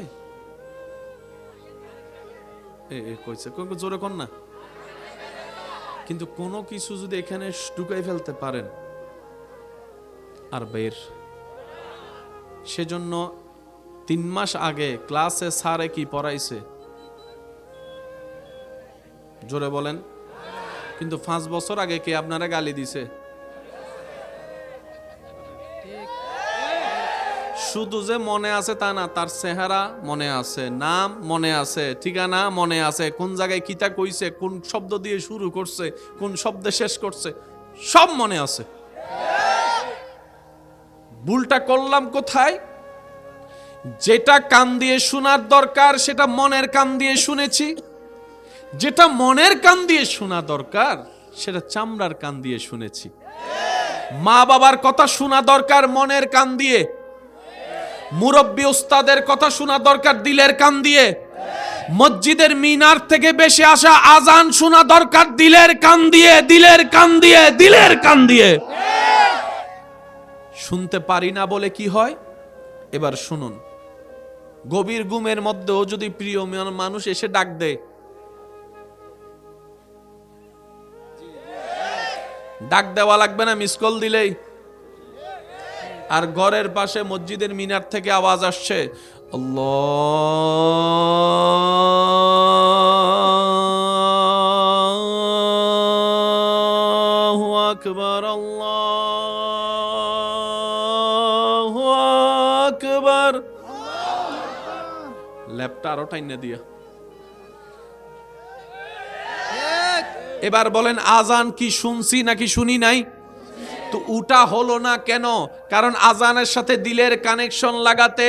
কইছে জোরে কর না, কিন্তু কোনো কিছু যদি এখানে ঢুকাই ফেলতে পারেন আর বের। সেজন্য 3 মাস আগে ক্লাসে স্যারে কি পড়াইছে জোরে বলেন, কিন্তু 5 বছর আগে কে আপনারা গালি দিছে? শুধু যে মনে আছে তা না, তার চেহারা মনে আছে, নাম মনে আছে, ঠিকানা মনে আছে, কোন জায়গায় কিতা কইছে, কোন শব্দ দিয়ে শুরু করছে, কোন শব্দে শেষ করছে, সব মনে আছে। ভুলটা করলাম কোথায়? যেটা কান দিয়ে শোনার দরকার সেটা মনের কান দিয়ে শুনেছি, যেটা মনের কান দিয়ে শোনা দরকার সেটা চামড়ার কান দিয়ে শুনেছি। মা বাবার কথা শোনা দরকার মনের কান দিয়ে, মুরব্বী উস্তাদের কথা শোনা দরকার দিলের কান দিয়ে, মসজিদের মিনার থেকে বেশি আসা আজান শোনা দরকার দিলের কান দিয়ে, দিলের কান দিয়ে, দিলের কান দিয়ে। শুনতে পারি না বলে কি হয়? এবার শুনুন, গভীর ঘুমের মধ্যেও যদি প্রিয় মানুষ এসে ডাক দেয়, ডাক দেওয়া লাগবে না, মিস কল দিলেই। আর ঘরের পাশে মসজিদের মিনার থেকে আওয়াজ আসছে, আল্লাহু আকবার, আল্লাহু আকবার। ল্যাপটা আরো টাইনা দিয়া। এবার বলেন, আজান কি শুনছি নাকি শুনি নাই? তো উটা হলো না কেন? কারণ আজানের সাথে দিলের কানেকশন লাগাতে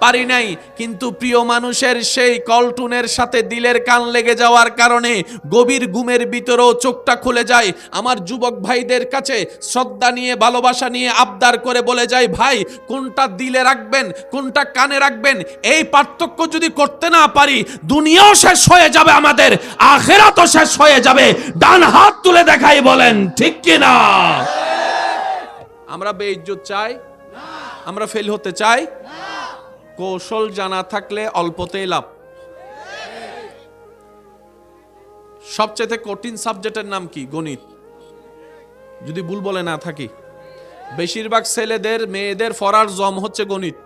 পারি নাই। কিন্তু প্রিয় মানুষের সেই কলটুনের সাথে দিলের কান লেগে যাওয়ার কারণে গভীর ঘুমের ভিতরেও চোখটা খুলে যায়। আমার যুবক ভাইদের কাছে শ্রদ্ধা নিয়ে, ভালোবাসা নিয়ে আবদার করে বলে যায়, ভাই কোনটা দিলে রাখবেন, কোনটা কানে রাখবেন, এই পার্থক্য যদি করতে না পারি, দুনিয়াও শেষ হয়ে যাবে, আমাদের আখিরাতও শেষ হয়ে যাবে। ডান হাত তুলে দেখাই, বলেন ঠিক কিনা? আমরা বেইজ্জত চাই? আমরা ফেল হতে চাই? কৌশল জানা থাকলে অল্পতেই লাভ। সবচেয়ে কঠিন সাবজেক্টের নাম কি? গণিত। যদি ভুল বলে না থাকি, বেশিরভাগ ছেলেদের মেয়েদের পড়ার জম হচ্ছে গণিত।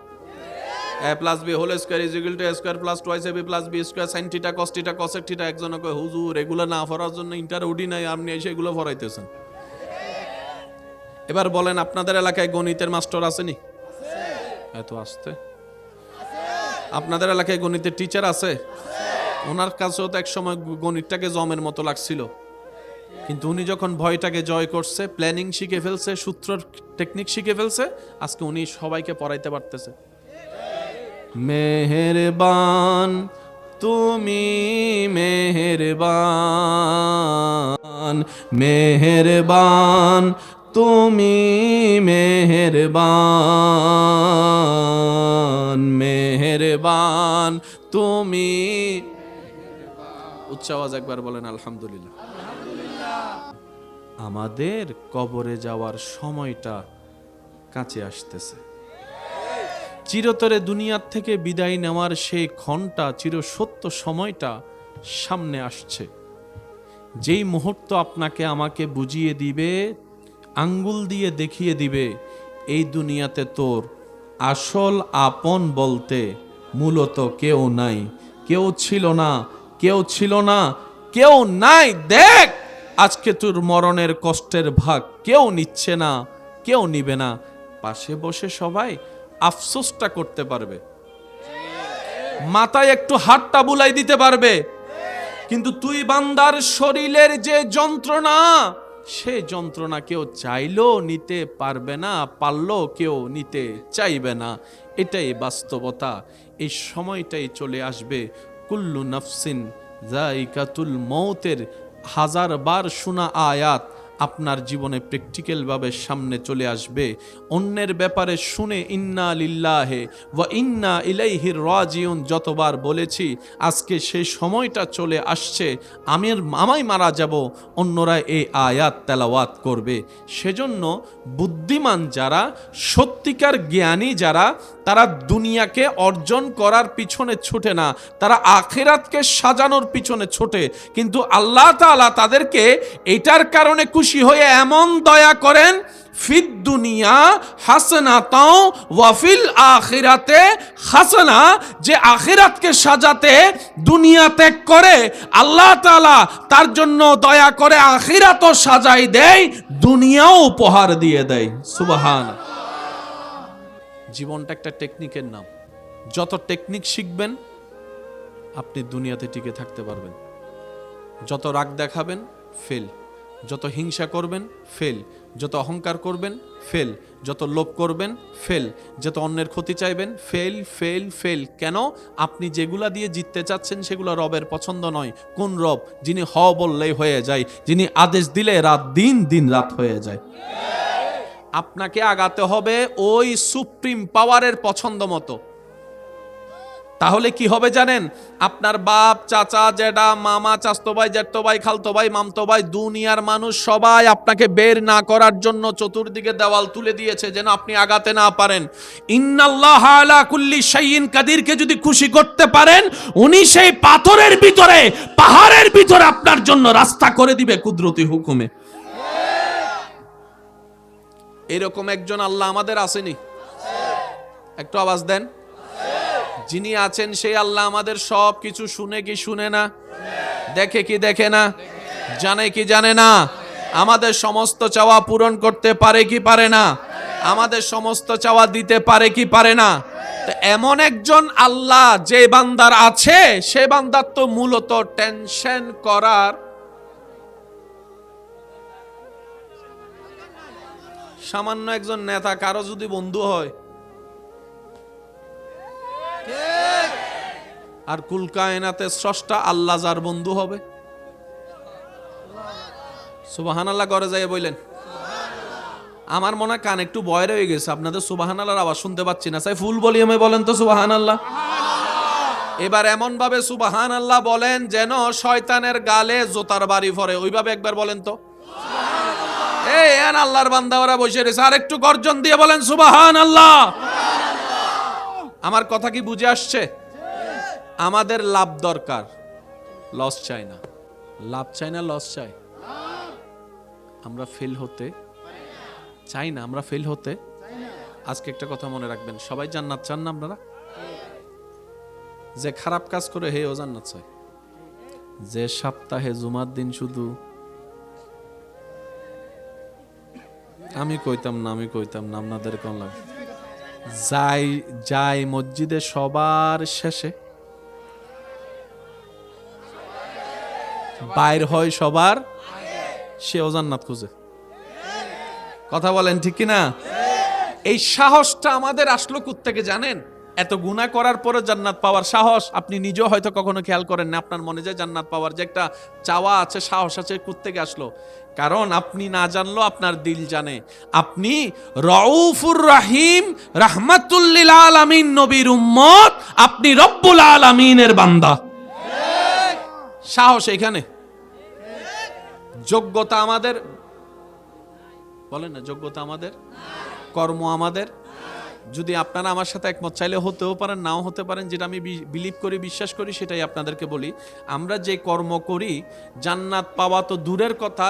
a plus B whole square is equal to a square plus twice ab plus b square sin theta cos theta cosec theta. একজনে কয় হুজুর এগুলো না পড়ার জন্য ইন্টার উডি নাই, আপনি এসে এগুলো পড়াইতেছেন। এবার বলেন আপনাদের এলাকায় গণিতের মাস্টার আসেনি? এত আসতে আপনাদের এলাকায় গণিতের টিচার আছে? ওনার কাছেও তো এক সময় গণিতটাকে জমের মতো লাগছিল, কিন্তু উনি যখন ভয়টাকে জয় করছে, প্ল্যানিং শিখে ফেলছে, সূত্র টেকনিক শিখে ফেলছে, আজকে উনি সবাইকে পড়াইতে পারতেছে। মেহেরবান তুমি মেহেরবান, মেহেরবান তুমি মেহেরবান, মেহেরবান তুমি। উচ্চ আওয়াজ একবার বলেন আলহামদুলিল্লাহ। আমাদের কবরে যাওয়ার সময়টা কাছে আসতেছে। চিরতরে দুনিয়ার থেকে বিদায় নেওয়ার সেই ঘন্টা, চিরসত্য সময়টা সামনে আসছে। যেই মুহূর্ত আপনাকে আমাকে বুঝিয়ে দিবে, আঙ্গুল দিয়ে দেখিয়ে দিবে, এই দুনিয়াতে তোর আসল আপন বলতে মূলত কেউ নাই, কেউ ছিল না, কেউ ছিল না, কেউ নাই। দেখ আজকে তোর মরণের কষ্টের ভাগ কেউ নিচ্ছে না, কেউ নিবে না। পাশে বসে সবাই আফসোসটা করতে পারবে, মাথায় একটু হাতটা বুলাই দিতে পারবে, কিন্তু তুই বান্দার শরীরের যে যন্ত্রণা, সে যন্ত্রণা কেউ চাইলেও নিতে পারবে না, পারলেও কেউ নিতে চাইবে না। এটাই বাস্তবতা। এই সময়টাই চলে আসবে। কুল্লু নাফসিন যায়িকাতুল মৌতের হাজারবার শোনা আয়াত আপনার জীবনে প্র্যাকটিক্যালভাবে সামনে চলে আসবে। অন্যের ব্যাপারে শুনে ইন্না লিল্লাহি ওয়া ইন্না ইলাইহি রাজিউন যতবার বলেছি, আজকে সেই সময়টা চলে আসছে। আমি মারা যাব, অন্যরা এই আয়াত তেলাওয়াত করবে। সেজন্য বুদ্ধিমান যারা, সত্যিকার জ্ঞানী যারা, তারা দুনিয়াকে অর্জন করার পিছনে ছুটে না, তারা আখিরাতকে সাজানোর পিছনে ছোটে। কিন্তু আল্লাহ তাআলা তাদেরকে এটার কারণে খুশি হয়ে এমন দয়া করেন, ফিদ দুনিয়া হাসানাতাও ওয়া ফিল আখিরাতে হাসানা, যে আখিরাতকে সাজাতে দুনিয়া ত্যাগ করে, আল্লাহ তাআলা তার জন্য দয়া করে আখিরাতও সাজাই দেয়, দুনিয়াও উপহার দিয়ে দেয়। সুবহানাল্লাহ। জীবনটা একটা টেকনিকের নাম। যত টেকনিক শিখবেন আপনি দুনিয়াতে টিকে থাকতে পারবেন। যত রাগ দেখাবেন ফেল, যত হিংসা করবেন ফেল, যত অহংকার করবেন ফেল, যত লোভ করবেন ফেল, যত অন্যের ক্ষতি চাইবেন ফেল ফেল ফেল। কেন? আপনি যেগুলা দিয়ে জিততে চাচ্ছেন সেগুলো রবের পছন্দ নয়। কোন রব? যিনি হ বললেই হয়ে যায়, যিনি আদেশ দিলে রাত দিন, দিন রাত হয়ে যায়। আপনাকে আগাতে হবে ওই সুপ্রিম পাওয়ারের পছন্দ মতো। তাহলে কি হবে জানেন? আপনার বাপ, চাচা, জেঠা, মামা, চাচতো ভাই, জ্যাঠতো ভাই, খালতো ভাই, মামতো ভাই, দুনিয়ার মানুষ সবাই আপনাকে বের না করার জন্য চতুর্দিকে দেওয়াল তুলে দিয়েছে যেন আপনি আগাতে না পারেন। ইন্নাল্লাহা আলা কুল্লি শাইইন কাদিরকে যদি খুশি করতে পারেন, উনি সেই পাথরের ভিতরে, পাহাড়ের ভিতরে আপনার জন্য রাস্তা করে দিবে কুদরতি হুকুমে। এরকম একজন আল্লাহ আমাদের আসেনি? একটু আওয়াজ দেন। যিনি আছেন সেই আল্লাহ আমাদের সব কিছু শুনে কি শুনে না? দেখে কি দেখে না? জানে কি জানে না? আমাদের সমস্ত চাওয়া পূরণ করতে পারে কি পারে না? আমাদের সমস্ত চাওয়া দিতে পারে কি পারে না? তো এমন একজন আল্লাহ যে বান্দার আছে, সে বান্দার তো মূলত টেনশন করার সামান্য একজন নেতা কারো যদি বন্ধু হয়, আর কুল কায়নাতে স্রষ্টা আল্লাহ যার বন্ধু হবে, সুবহানাল্লাহ করে যাই বললেন। আমার মনে কান একটু ভয় রয়ে গেছে, আপনাদের সুবহানাল্লাহর আওয়াজ শুনতে পাচ্ছি না। চাই ফুল ভলিউমে বলেন তো সুবহানাল্লাহ। এবার এমন ভাবে সুবহানাল্লাহ বলেন যেন শয়তানের গালে জোতার বাড়ি পড়ে, ওইভাবে একবার বলেন তো। এই আল্লাহর বান্দা ওরা বসে রয়েছে, আর একটু গর্জন দিয়ে বলেন সুবহানাল্লাহ। আমার কথা কি বুঝে আসছে? আমাদের লাভ দরকার, লস চাই না। লাভ চাই না, লস চাই। আমরা ফেল হতে চাই না, আমরা ফেল হতে। আজকে একটা কথা মনে রাখবেন, সবাই জান্নাত চান না আপনারা? যে খারাপ কাজ করে হেও জান্নাত চায়, যে সপ্তাহে জুমার দিন শুধু আমি কইতাম না আপনাদের কোন লাগে যাই মসজিদে সবার শেষে, বাইর হয় সবার, সেও জান্নাত খুঁজে। কথা বলেন ঠিক কিনা? এই সাহসটা আমাদের আসলো কোত্থেকে জানেন? এত গুনাহ করার পরে জান্নাত পাওয়ার সাহস আপনি নিজেও হয়তো কখনো খেয়াল করেন না। আপনার মনে যায় জান্নাত পাওয়ার যে একটা চাওয়া আছে, সাহস আছে, কোত্থেকে আসলো? কারণ আপনি না জানলেও আপনার দিল জানে। আপনি রউফুর রহিম, রাহমাতুল লিল আলামিন নবীর উম্মত, আপনি রব্বুল আলামিনের বান্দা। সাহস এখানে। যোগ্যতা আমাদের, বলেন না, যোগ্যতা আমাদের, কর্ম আমাদের। যদি আপনারা আমার সাথে একমত, চাইলে হতেও পারেন, নাও হতে পারেন। যেটা আমি বিলিভ করি, বিশ্বাস করি, সেটাই আপনাদেরকে বলি। আমরা যে কর্ম করি, জান্নাত পাওয়া তো দূরের কথা,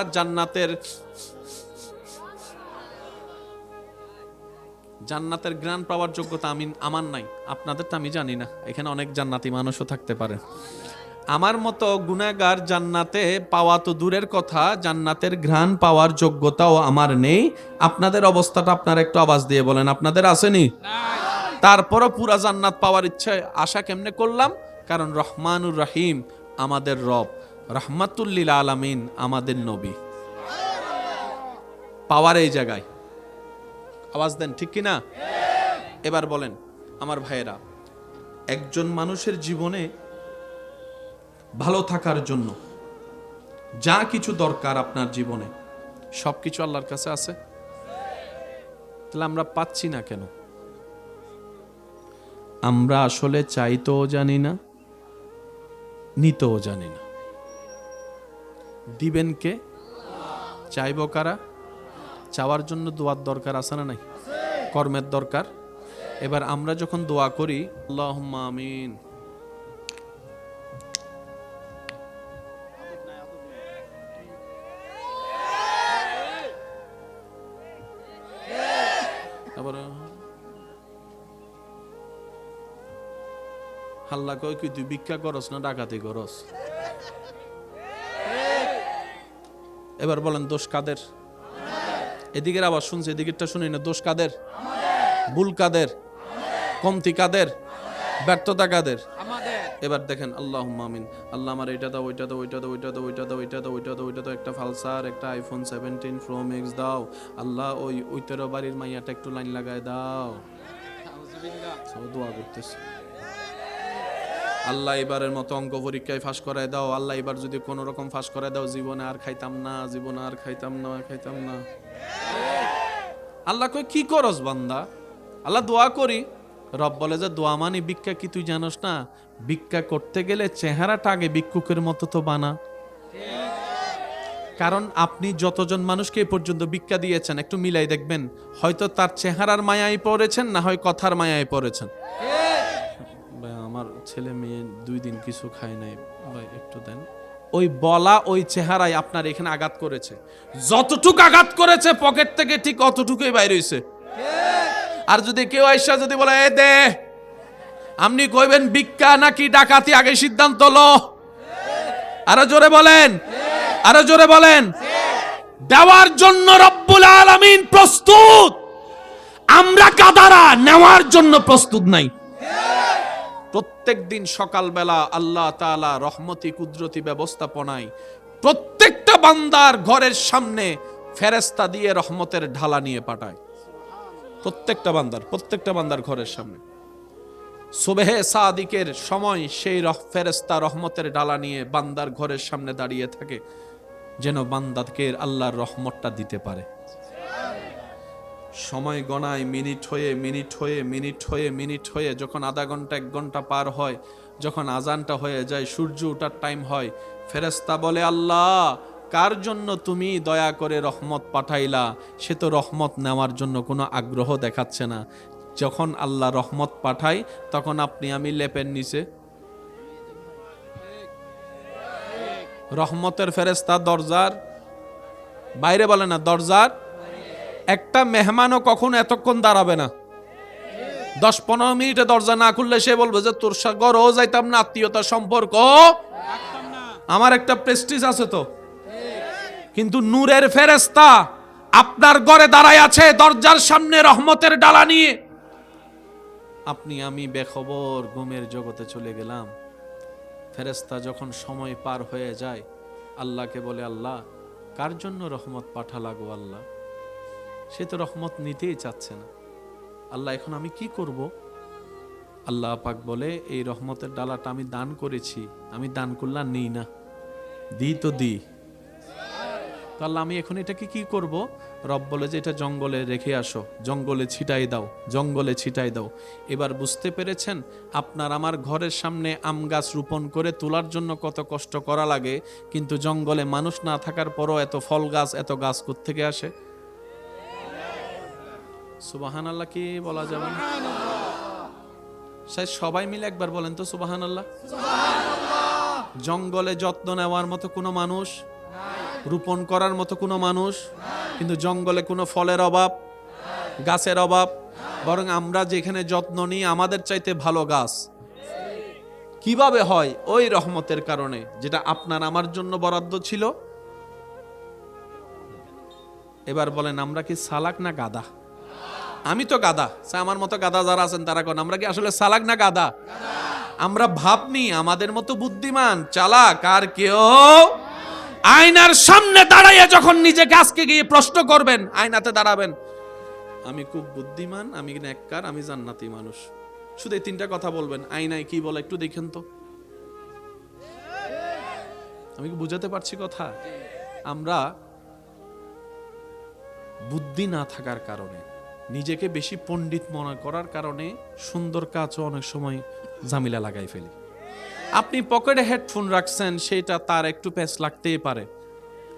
জান্নাতের গ্রান পাওয়ার যোগ্যতা আমার নাই, আপনাদের তো আমি জানি না। এখানে অনেক জান্নাতি মানুষও থাকতে পারে। আমার মতো গুনাহগার জান্নাতে পাওয়া তো দূরের কথা, জান্নাতের ঘ্রাণ পাওয়ার যোগ্যতাও আমার নেই। আপনাদের অবস্থাটা আপনারা একটু আওয়াজ দিয়ে বলেন, আপনাদের আসেনি? তারপরও পুরা জান্নাত পাওয়ার ইচ্ছা আশা কেমনে করলাম? কারণ রহমানুর রহিম আমাদের রব, রাহমাতুল লিল আলামিন আমাদের নবী। পাওয়ার এই জায়গায়। আওয়াজ দেন ঠিক কিনা? এবার বলেন আমার ভাইয়েরা, একজন মানুষের জীবনে ভালো থাকার জন্য যা কিছু দরকার আপনার জীবনে, সবকিছু আল্লাহর কাছে আছে। তাহলে আমরা পাচ্ছি না কেন? আমরা আসলে চাইতেও জানি না, নিতেও জানি না। দিবেন কে? চাইব কারা? চাওয়ার জন্য দোয়ার দরকার আছে না নাই? কর্মের দরকার। এবার আমরা যখন দোয়া করি, আল্লাহুম্মা আমিন, হাল্লা কই কি তুই ভিক্ষা করস না ডাকাতি করস? এবার বলেন দোষ কাদের? এদিকের আবার শুনছে, এদিকেরটা শুনি না। দোষ কাদের? ভুল কাদের? কমতি কাদের? ব্যর্থতা কাদের? এবার দেখেন আল্লাহুম্মা আমিন। আল্লাহ আমার এটা দাও, ওইটা দাও, ওইটা দাও, ওইটা দাও, ওইটা দাও, ওইটা দাও, ওইটা দাও, ওইটা দাও, একটা ফালসার, একটা আইফোন 17 প্রো ম্যাক্স দাও। আল্লাহ ওই তেরো বাড়ির মাইয়াটা একটু লাইন লাগায় দাও। সব দোয়া করতেছে। আল্লাহ এবারের মতো অঙ্ক পরীক্ষায় ফাঁস করায় দাও। আল্লাহ এবার যদি কোনো রকম ফাঁস করায় দাও, জীবনে আর খাইতাম না, জীবনে আর খাইতাম না, খাইতাম না। আল্লাহ কই কি করস বান্দা? আল্লাহ দোয়া করি। রব বলে যে দোয়া মানে ভিক্ষা কি তুই জানোস না? ভিক্ষা করতে গেলে চেহারাটা আগে ভিক্ষুকের মতো তো বানা। কারণ আপনি যতজন মানুষকে এ পর্যন্ত ভিক্ষা দিয়েছেন, একটু মিলাই দেখবেন, হয়তো তার চেহারার মায়ায় পড়েছেন, না হয় কথার মায়ায় পড়েছেন। ভাই আমার ছেলে মেয়ে 2 দিন কিছু খায় নাই, ভাই একটু দেন। ওই বলা, ওই চেহারায় আপনার এখানে আঘাত করেছে। যতটুকু আঘাত করেছে পকেট থেকে ঠিক অতটুকুই বাইর হইছে। আর যদি কেউ আইসা যদি বলে এ দে, আপনি কইবেন ভিক্ষা নাকি ডাকাতি, আগে সিদ্ধান্ত লো। আরো জোরে বলেন, আরো জোরে বলেন। দেওয়ার জন্য রব্বুল আলামিন প্রস্তুত, আমরা কাদারা নেওয়ার জন্য প্রস্তুত নাই। প্রত্যেক দিন সকালবেলা আল্লাহ তাআলা রহমতি কুদরতি ব্যবস্থাপনায় প্রত্যেকটা বান্দার ঘরের সামনে ফেরেশতা দিয়ে রহমতের ঢালা নিয়ে পাঠায়। প্রত্যেকটা বান্দার ঘরের সামনে সুবহে সাদিকের সময় সেই ফেরেশতা রহমতের ডালা নিয়ে বান্দার ঘরের সামনে দাঁড়িয়ে থাকে, যেন বান্দাকে আল্লাহর রহমতটা দিতে পারে। সময় গণায় মিনিট হয়ে যখন আধা ঘন্টা 1 ঘন্টা পার হয়, যখন আজানটা হয়ে যায়, সূর্য ওঠার টাইম হয়, ফেরেশতা বলে আল্লাহ কার জন্য তুমি দয়া করে রহমত পাঠাইলা? সে তো রহমত নেওয়ার জন্য কোনো আগ্রহ দেখাচ্ছে না। যখন আল্লাহ রহমত পাঠায়, তখন আপনি আমি লেপের নিচে। রহমতের ফেরেশতা দরজার বাইরে, বলে না দরজার। একটা মেহমানও কখনো এতক্ষণ দাঁড়াবে না। 10-15 মিনিটে দরজা না খুললে সে বলবে যে তোর ঘরেও যাইতাম না, আত্মীয়তার সম্পর্ক আমার একটা প্রেস্টিজ আছে তো। কিন্তু নূরের ফেরেশতা আপনার ঘরে দাঁড়ায় আছে দরজার সামনে রহমতের ডালা নিয়ে। আপনি আমি বেখবর ঘুমের জগতে চলে গেলাম। ফেরেশতা যখন সময় পার হয়ে যায় আল্লাহকে বলে, আল্লাহ কার জন্য রহমত পাঠালা গো আল্লাহ? সে তো রহমত নিতেই চাচ্ছে না। আল্লাহ এখন আমি কি করব? আল্লাহ পাক বলে, এই রহমতের ডালাটা আমি দান করেছি, আমি দান করলাম নেই না, দিই তো দিই। তো আল্লাহ আমি এখন এটাকে কি করব? রব বলে যে এটা জঙ্গলে রেখে আসো, জঙ্গলে ছিটাই দাও, জঙ্গলে ছিটাই দাও। এবার বুঝতে পেরেছেন আপনার আমার ঘরের সামনে আম গাছ রোপণ করে তোলার জন্য কত কষ্ট করা লাগে, কিন্তু জঙ্গলে মানুষ না থাকার পরও এত ফল গাছ, এত গাছ কোত্থেকে আসে? সুবহানাল্লাহ কি বলা যাবে না? সবাই মিলে একবার বলেন তো সুবহানাল্লাহ। জঙ্গলে যত্ন নেওয়ার মতো কোনো মানুষ, রোপণ করার মতো কোনো মানুষ, কিন্তু জঙ্গলে কোনো ফলের অভাব, গাছের অভাব, বরং আমরা যেখানে যত্ন নিই আমাদের চাইতে ভালো গাছ। কিভাবে হয়? ওই রহমতের কারণে, যেটা আপনার আমার জন্য বরাদ্দ ছিল। এবার বলেন আমরা কি সালাক না গাদা? আমি তো গাদা, আমার মতো গাদা যারা আছেন তারা কোন, আমরা কি আসলে সালাক না গাদা? আমরা ভাবনি আমাদের মতো বুদ্ধিমান চালাক আর কেউ। আয়নার সামনে দাঁড়াইয়া যখন নিজেকে আজকে গিয়ে প্রশ্ন করবেন, আয়নাতে দাঁড়াবেন, আমি খুব বুদ্ধিমান, আমি নেককার, আমি জান্নাতি মানুষ, শুধু এই 3টা কথা বলবেন। আয়নায় কি বলে একটু দেখেন তো। আমি কি বুঝাতে পারছি কথা? আমরা বুদ্ধি না থাকার কারণে, নিজেকে বেশি পণ্ডিত মনে করার কারণে সুন্দর কাজও অনেক সময় ঝামেলা লাগাই ফেলি। আপনি পকেটে হেডফোন রাখছেন, সেটা তার একটু প্যাচ লাগতেই পারে,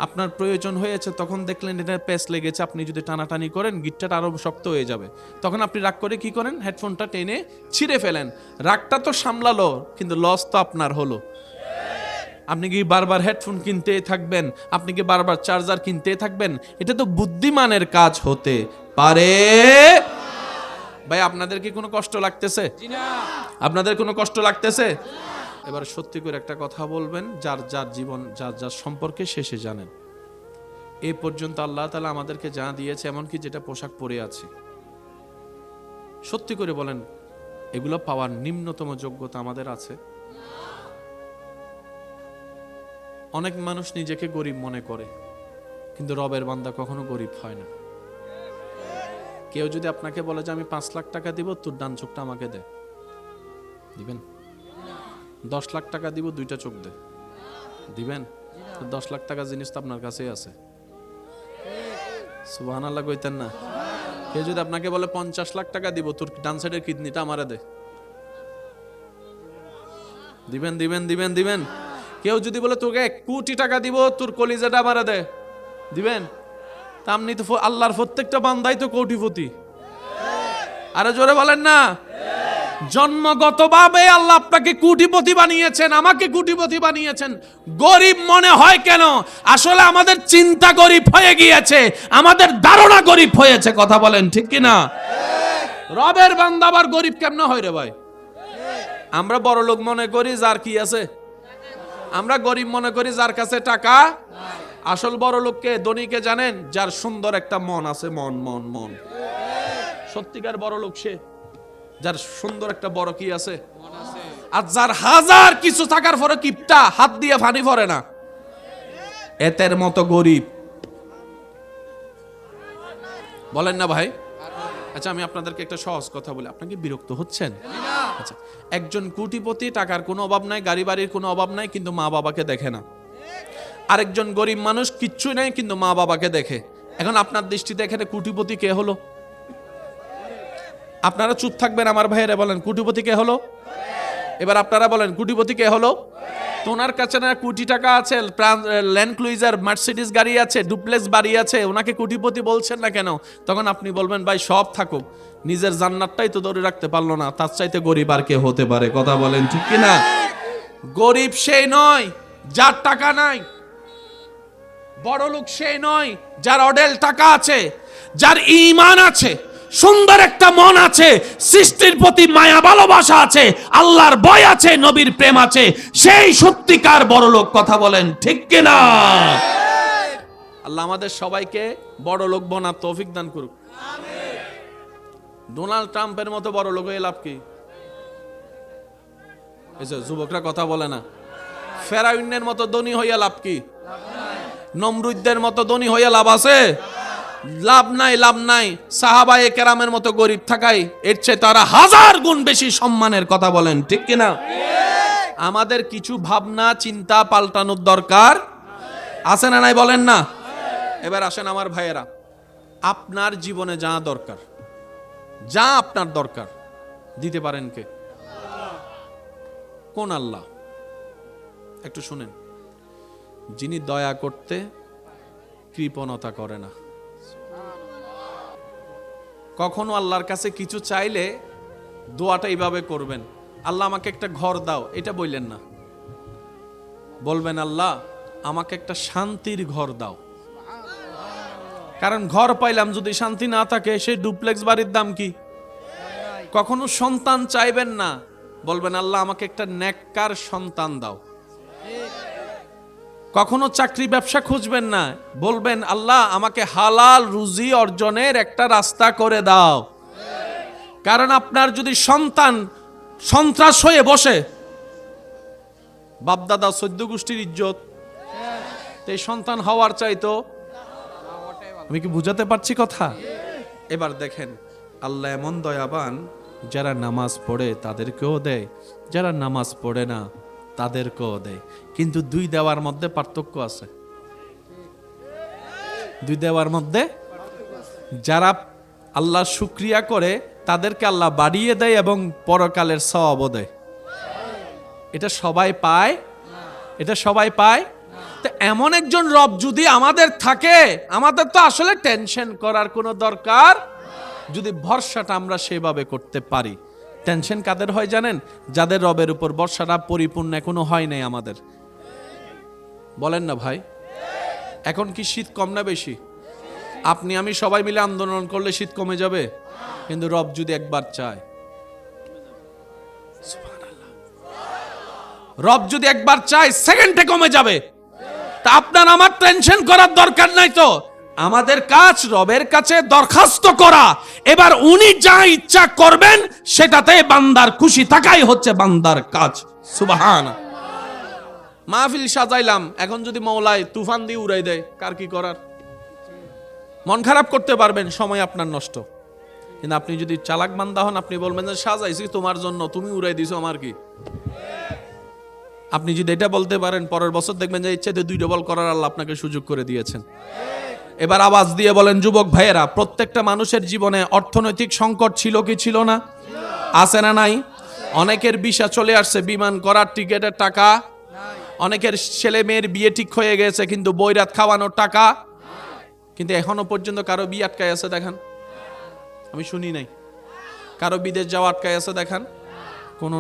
আপনার প্রয়োজন হয়েছে, তখন দেখলেন এটা প্যাচ লেগেছে, আপনি যদি টানাটানি করেন গিটটা আরো শক্ত হয়ে যাবে, তখন আপনি রাগ করে কি করেন? হেডফোনটা টেনে ছিঁড়ে ফেলেন। রাগটা তো সামলালো, কিন্তু লস তো আপনার হলো। আপনি কি বারবার হেডফোন কিনতে থাকবেন? আপনি কি বারবার চার্জার কিনতে থাকবেন? এটা তো বুদ্ধিমানের কাজ হতে পারে। ভাই আপনাদের কি কোনো কষ্ট লাগতেছে? আপনাদের কোনো কষ্ট লাগতেছে? এবার সত্যি করে একটা কথা বলবেন, যার যার জীবন, যার যার সম্পর্কে শেষে জানেন। এই পর্যন্ত আল্লাহ তাআলা আমাদেরকে যা দিয়েছে, এমনকি যেটা পোশাক পরে আছে, সত্যি করে বলেন এগুলো পাওয়ার নিম্নতম যোগ্যতা আমাদের আছে? অনেক মানুষ নিজেকে গরিব মনে করে, কিন্তু রবের বান্দা কখনো গরিব হয় না। কেউ যদি আপনাকে বলে যে আমি 5 লাখ টাকা দিব, তোর ডান চোখটা আমাকে দে, দিবেন? 10 লাখ টাকা দিব, 2টা চোখ দে, দিবেন? 10 লাখ টাকা জিনিস তো আপনার কাছেই আছে। সুবহানাল্লাহ কইতেন না? কেউ যদি আপনাকে বলে 50 লাখ টাকা দিব, তোর ডান সাইডের কিডনিটা আমারে দে, দিবেন? দিবেন দিবেন দিবেন? কেউ যদি বলে তোকে 1 কোটি টাকা দিব, তোর কলিজাটা আমারে দে, দিবেন? তা আপনি তো আল্লাহর প্রত্যেকটা বান্দাই তো কোটিপতি। আরে জোরে বলেন না। জন্মগতভাবে আল্লাহ আপনাকে কোটিপতি বানিয়েছেন, আমাকে কোটিপতি বানিয়েছেন। গরিব মনে হয় কেন? আসলে আমাদের চিন্তা গরিব হয়ে গিয়েছে, আমাদের ধারণা গরিব হয়েছে। কথা বলেন ঠিক কিনা? রবের বান্দা আবার গরিব কেমনে হয় রে ভাই? আমরা বড় লোক মনে করি যার কি আছে, আমরা গরিব মনে করি যার কাছে টাকা। আসল বড় লোককে, ধনীকে জানেন? যার সুন্দর একটা মন আছে, মন মন মন। সত্যিকার বড় লোক সে যার সুন্দর একটা বড় কি আছে, আর যার হাজার কিছু থাকার পরে কিপটা, হাত দিয়ে পানি পড়ে না, এতের মতো গরিব। বলেন না ভাই? আচ্ছা আমি আপনাদেরকে একটা সহজ কথা বলি, আপনাকে বিরক্ত হচ্ছেন? আচ্ছা, একজন কোটিপতি, টাকার কোনো অভাব নাই, গাড়ি বাড়ির কোনো অভাব নাই, কিন্তু মা বাবাকে দেখে না। আরেকজন গরিব মানুষ, কিচ্ছুই নাই, কিন্তু মা বাবাকে দেখে। এখন আপনার দৃষ্টিতে এখানে কোটিপতি কে হলো? আপনারা চুপ থাকবেন আমার ভাইয়েরা, বলেন কোটিপতি কে হলো? এবার আপনারা বলেন কোটিপতি কে হলো? তো ওনার কাছে না কোটি টাকা আছে, ল্যান্ড ক্রুইজার, মার্সিডিজ গাড়ি আছে, ডুপ্লেক্স বাড়ি আছে, ওনাকে কোটিপতি বলছেন না কেন? তখন আপনি বলবেন ভাই সব থাকুক, নিজের জান্নাতটাই তো ধরে রাখতে পারলো না, তার চাইতে গরিব আর কে হতে পারে? কথা বলেন ঠিক কিনা? গরিব সেই নয় যার টাকা নাই, বড় লোক সেই নয় যার অডেল টাকা আছে, যার ঈমান আছে, সুন্দর একটা মন আছে, সৃষ্টির প্রতি মায়া ভালোবাসা আছে, আল্লাহর ভয় আছে, নবীর প্রেম আছে, সেই সত্যিকার বড় লোক। কথা বলেন ঠিক কিনা? আল্লাহ আমাদের সবাইকে বড় লোক বানার তৌফিক দান করুক। ডোনাল্ড ট্রাম্পের মতো বড় লোক হয়ে লাভ কি? এই যে যুবকরা কথা বলে না, ফেরাউনের মতো ধনী হইয়া লাভ কি? নমরুদদের মতো ধনী হইয়া লাভ আছে? লাভ নাই, লাভ নাই। সাহাবায়ে কেরামের মতো গরিব থাকাই এর চেয়ে তারা হাজার গুণ বেশি সম্মানের। কথা বলেন ঠিক কিনা? আমাদের কিছু ভাবনা চিন্তা পাল্টানোর দরকার আছে না নাই বলেন না? এবার আসেন আমার ভাইয়েরা, আপনার জীবনে যা দরকার, যা আপনার দরকার দিতে পারেন কে? কোন আল্লাহ? একটু শুনেন, যিনি দয়া করতে কৃপণতা করে না। কখনো আল্লাহর কাছে কিছু চাইলে দোয়াটা এইভাবে করবেন, আল্লাহ আমাকে একটা ঘর দাও, এটা বললেন না। বলবেন আল্লাহ আমাকে একটা শান্তির ঘর দাও। কারণ ঘর পাইলাম যদি শান্তি না থাকে, সেই ডুপ্লেক্স বাড়ির দাম কি? কখনো সন্তান চাইবেন না, বলবেন আল্লাহ আমাকে একটা নেককার সন্তান দাও। কখনো চাকরি ব্যবসা খুঁজবেন না, বলবেন আল্লাহ আমাকে হালাল রুজি অর্জনের একটা রাস্তা করে দাও। কারণ আপনার যদি সন্তান সন্ত্রাস হয়ে বসে, বাপদাদা 14 গোষ্ঠীর ইজ্জত, এই সন্তান হওয়ার চাইতো। আমি কি বুঝাতে পারছি কথা? এবার দেখেন, আল্লাহ এমন দয়াবান, যারা নামাজ পড়ে তাদেরকেও দেয়, যারা নামাজ পড়ে না তাদেরকেও দেয়। কিন্তু দুই দেওয়ার মধ্যে পার্থক্য আছে। দুই দেওয়ার মধ্যে যারা আল্লাহ শুকরিয়া করে তাদেরকে আল্লাহ বাড়িয়ে দেয় এবং পরকালের সওয়াবও দেয়। এটা সবাই পায়? এটা সবাই পায়? তো এমন একজন রব যদি আমাদের থাকে, আমাদের তো আসলে টেনশন করার কোনো দরকার, যদি ভরসাটা আমরা সেভাবে করতে পারি। টেনশন কাদের হয় জানেন? যাদের রবের উপর ভরসাটা পরিপূর্ণ এখনো হয় নাই আমাদের। বলেন না ভাই? এখন কি শীত কম না বেশি? আপনি আমি সবাই মিলে আন্দোলন করলে শীত কমে যাবে, কিন্তু রব যদি একবার চায়, রব যদি একবার চায় সেকেন্ডে কমে যাবে। তা আপনার আমার টেনশন করার দরকার নাই। তো আমাদের কাজ রবের কাছে দরখাস্ত করা, এবার উনি যা ইচ্ছা করবেন সেটাতে বান্দার খুশি থাকাই হচ্ছে বান্দার কাজ। সুবহানাল্লাহ। মাহফিল সাজাইলাম, এখন যদি মওলাই তুফান দিয়ে উড়াই দেয়, কার কি করার? মন খারাপ করতে পারবেন, সময় আপনার নষ্ট। কিন্তু আপনি যদি চালাক বান্দা হন, আপনি বলবেন যে সাজাইছি তোমার জন্য, তুমি উড়াই দিছো, আমার কি? আপনি যদি এটা বলতে পারেন, পরের বছর দেখবেন যে ইচ্ছাতে 2 ডবল করার আল্লাহ আপনাকে সুযোগ করে দিয়েছেন। এবার আওয়াজ দিয়ে বলেন যুবক ভাইয়েরা, প্রত্যেকটা মানুষের জীবনে অর্থনৈতিক সংকট ছিল কি ছিল না? আছে না নাই? অনেকের ভিসা চলে আসছে, বিমান করার টিকেটের টাকা। অনেকের ছেলে মেয়ের বিয়ে ঠিক হয়ে গেছে, কিন্তু বৈরাত খাওয়ানোর টাকা। কিন্তু এখনো পর্যন্ত কারো বিয়ে আটকায় আছে দেখান? আমি শুনি নাই। কারো বিদেশ যাওয়া আটকায় আছে দেখান? কোনো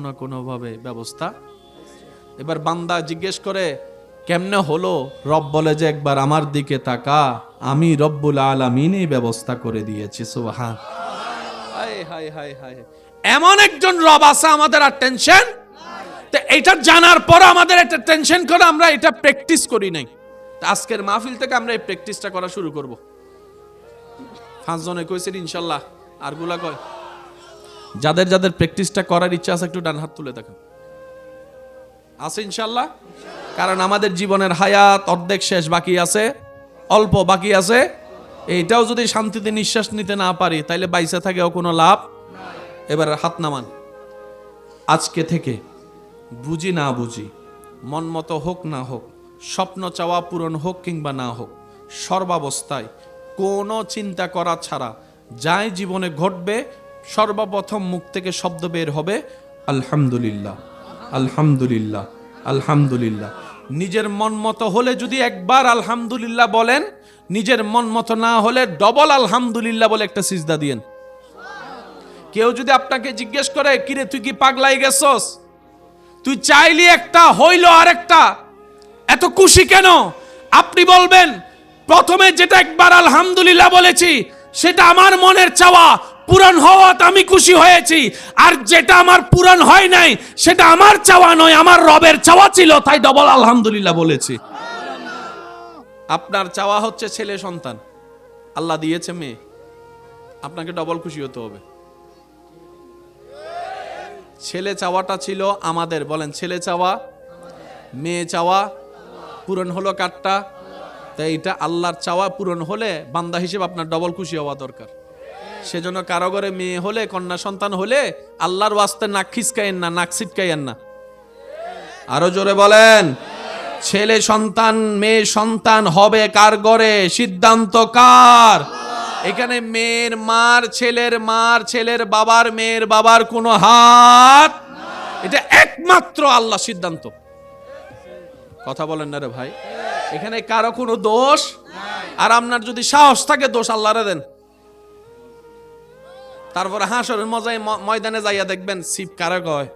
না কোনোভাবে ব্যবস্থা। এবার বান্দা জিজ্ঞেস করে কেমনে হলো? রব বলে যে একবার আমার দিকে তাকা, আমি রব্বুল আলামিনই ব্যবস্থা করে দিয়েছি। সুবহান। হায় হায় হায় হায়, এমন একজন রব আছে আমাদের আর টেনশন। তো এটা জানার পর আমাদের একটা টেনশন করে আমরা এটা প্র্যাকটিস করি নাই। আজকের মাহফিল থেকে আমরা এই প্র্যাকটিসটা করা শুরু করব। 5 জনে কইছেন ইনশাআল্লাহ, আর গুলা কয়? যাদের যাদের প্র্যাকটিসটা করার ইচ্ছা আছে একটু ডান হাত তুলে দেখেন। আছে ইনশাআল্লাহ? কারণ আমাদের জীবনের হায়াত অর্ধেক শেষ, বাকি আছে অল্প, বাকি আছে। এইটাও যদি শান্তিতে নিঃশ্বাস নিতে না পারি, তাইলে বাইসে থাকেও কোনো লাভ। এবার হাত নামান। আজকে থেকে বুঝি না বুঝি, মন মতো হোক না হোক, স্বপ্ন চাওয়া পূরণ হোক কিংবা না হোক, সর্বাবস্থায় কোনো চিন্তা করা ছাড়া যাই জীবনে ঘটবে, সর্বপ্রথম মুখ থেকে শব্দ বের হবে আলহামদুলিল্লাহ, আলহামদুলিল্লাহ, আলহামদুলিল্লাহ। নিজের মন মতো হলে যদি একবার আলহামদুলিল্লাহ বলেন, নিজের মন মতো না হলে ডবল আলহামদুলিল্লাহ বলে একটা সিজদা দিয়েন। কেউ যদি আপনাকে জিজ্ঞেস করে কিরে তুই কি পাগলাই গেছস, তুই চাইলি একটা হইল আরেকটা, এত খুশি কেন? আপনি বলবেন প্রথমে যেটা একবার আলহামদুলিল্লাহ বলেছি, সেটা আমার মনের চাওয়া, পূরণ হওয়াতে আমি খুশি হয়েছি। আর যেটা আমার পূরণ হয় নাই সেটা আমার চাওয়া নয়, আমার রবের চাওয়া ছিল, তাই ডবল আলহামদুলিল্লাহ বলেছি। আপনার চাওয়া হচ্ছে ছেলে সন্তান, আল্লাহ দিয়েছে মেয়ে, আপনাকে ডবল খুশি হতে হবে। ছেলে চাওয়াটা ছিল আমাদের, বলেন ছেলে চাওয়া, মেয়ে চাওয়া পূরণ হলো কারটা? তাই এটা আল্লাহর চাওয়া পূরণ হলে বান্দা হিসেবে আপনার ডবল খুশি হওয়া দরকার। সেজন্য কারো ঘরে মেয়ে হলে, কন্যা সন্তান হলে আল্লাহর ওয়াস্তে নাক খিসকাইয়েন না, নাক ছিটকাইয়েন না। আরো জোরে বলেন। ছেলে সন্তান মেয়ে সন্তান হবে কার ঘরে? সিদ্ধান্ত কার? এখানে মেয়ের মার, ছেলের মার, ছেলের বাবার, মেয়ের বাবার কোনো হাত, এটা একমাত্র আল্লাহ সিদ্ধান্ত। কথা বলেন না রে ভাই, এখানে কারো কোনো দোষ। আর আপনার যদি সাহস থাকে দোষ আল্লাহরে দেন। তারপরে হাসরের ময়দানে যাইয়া দেখবেন সিপ কারে কয়।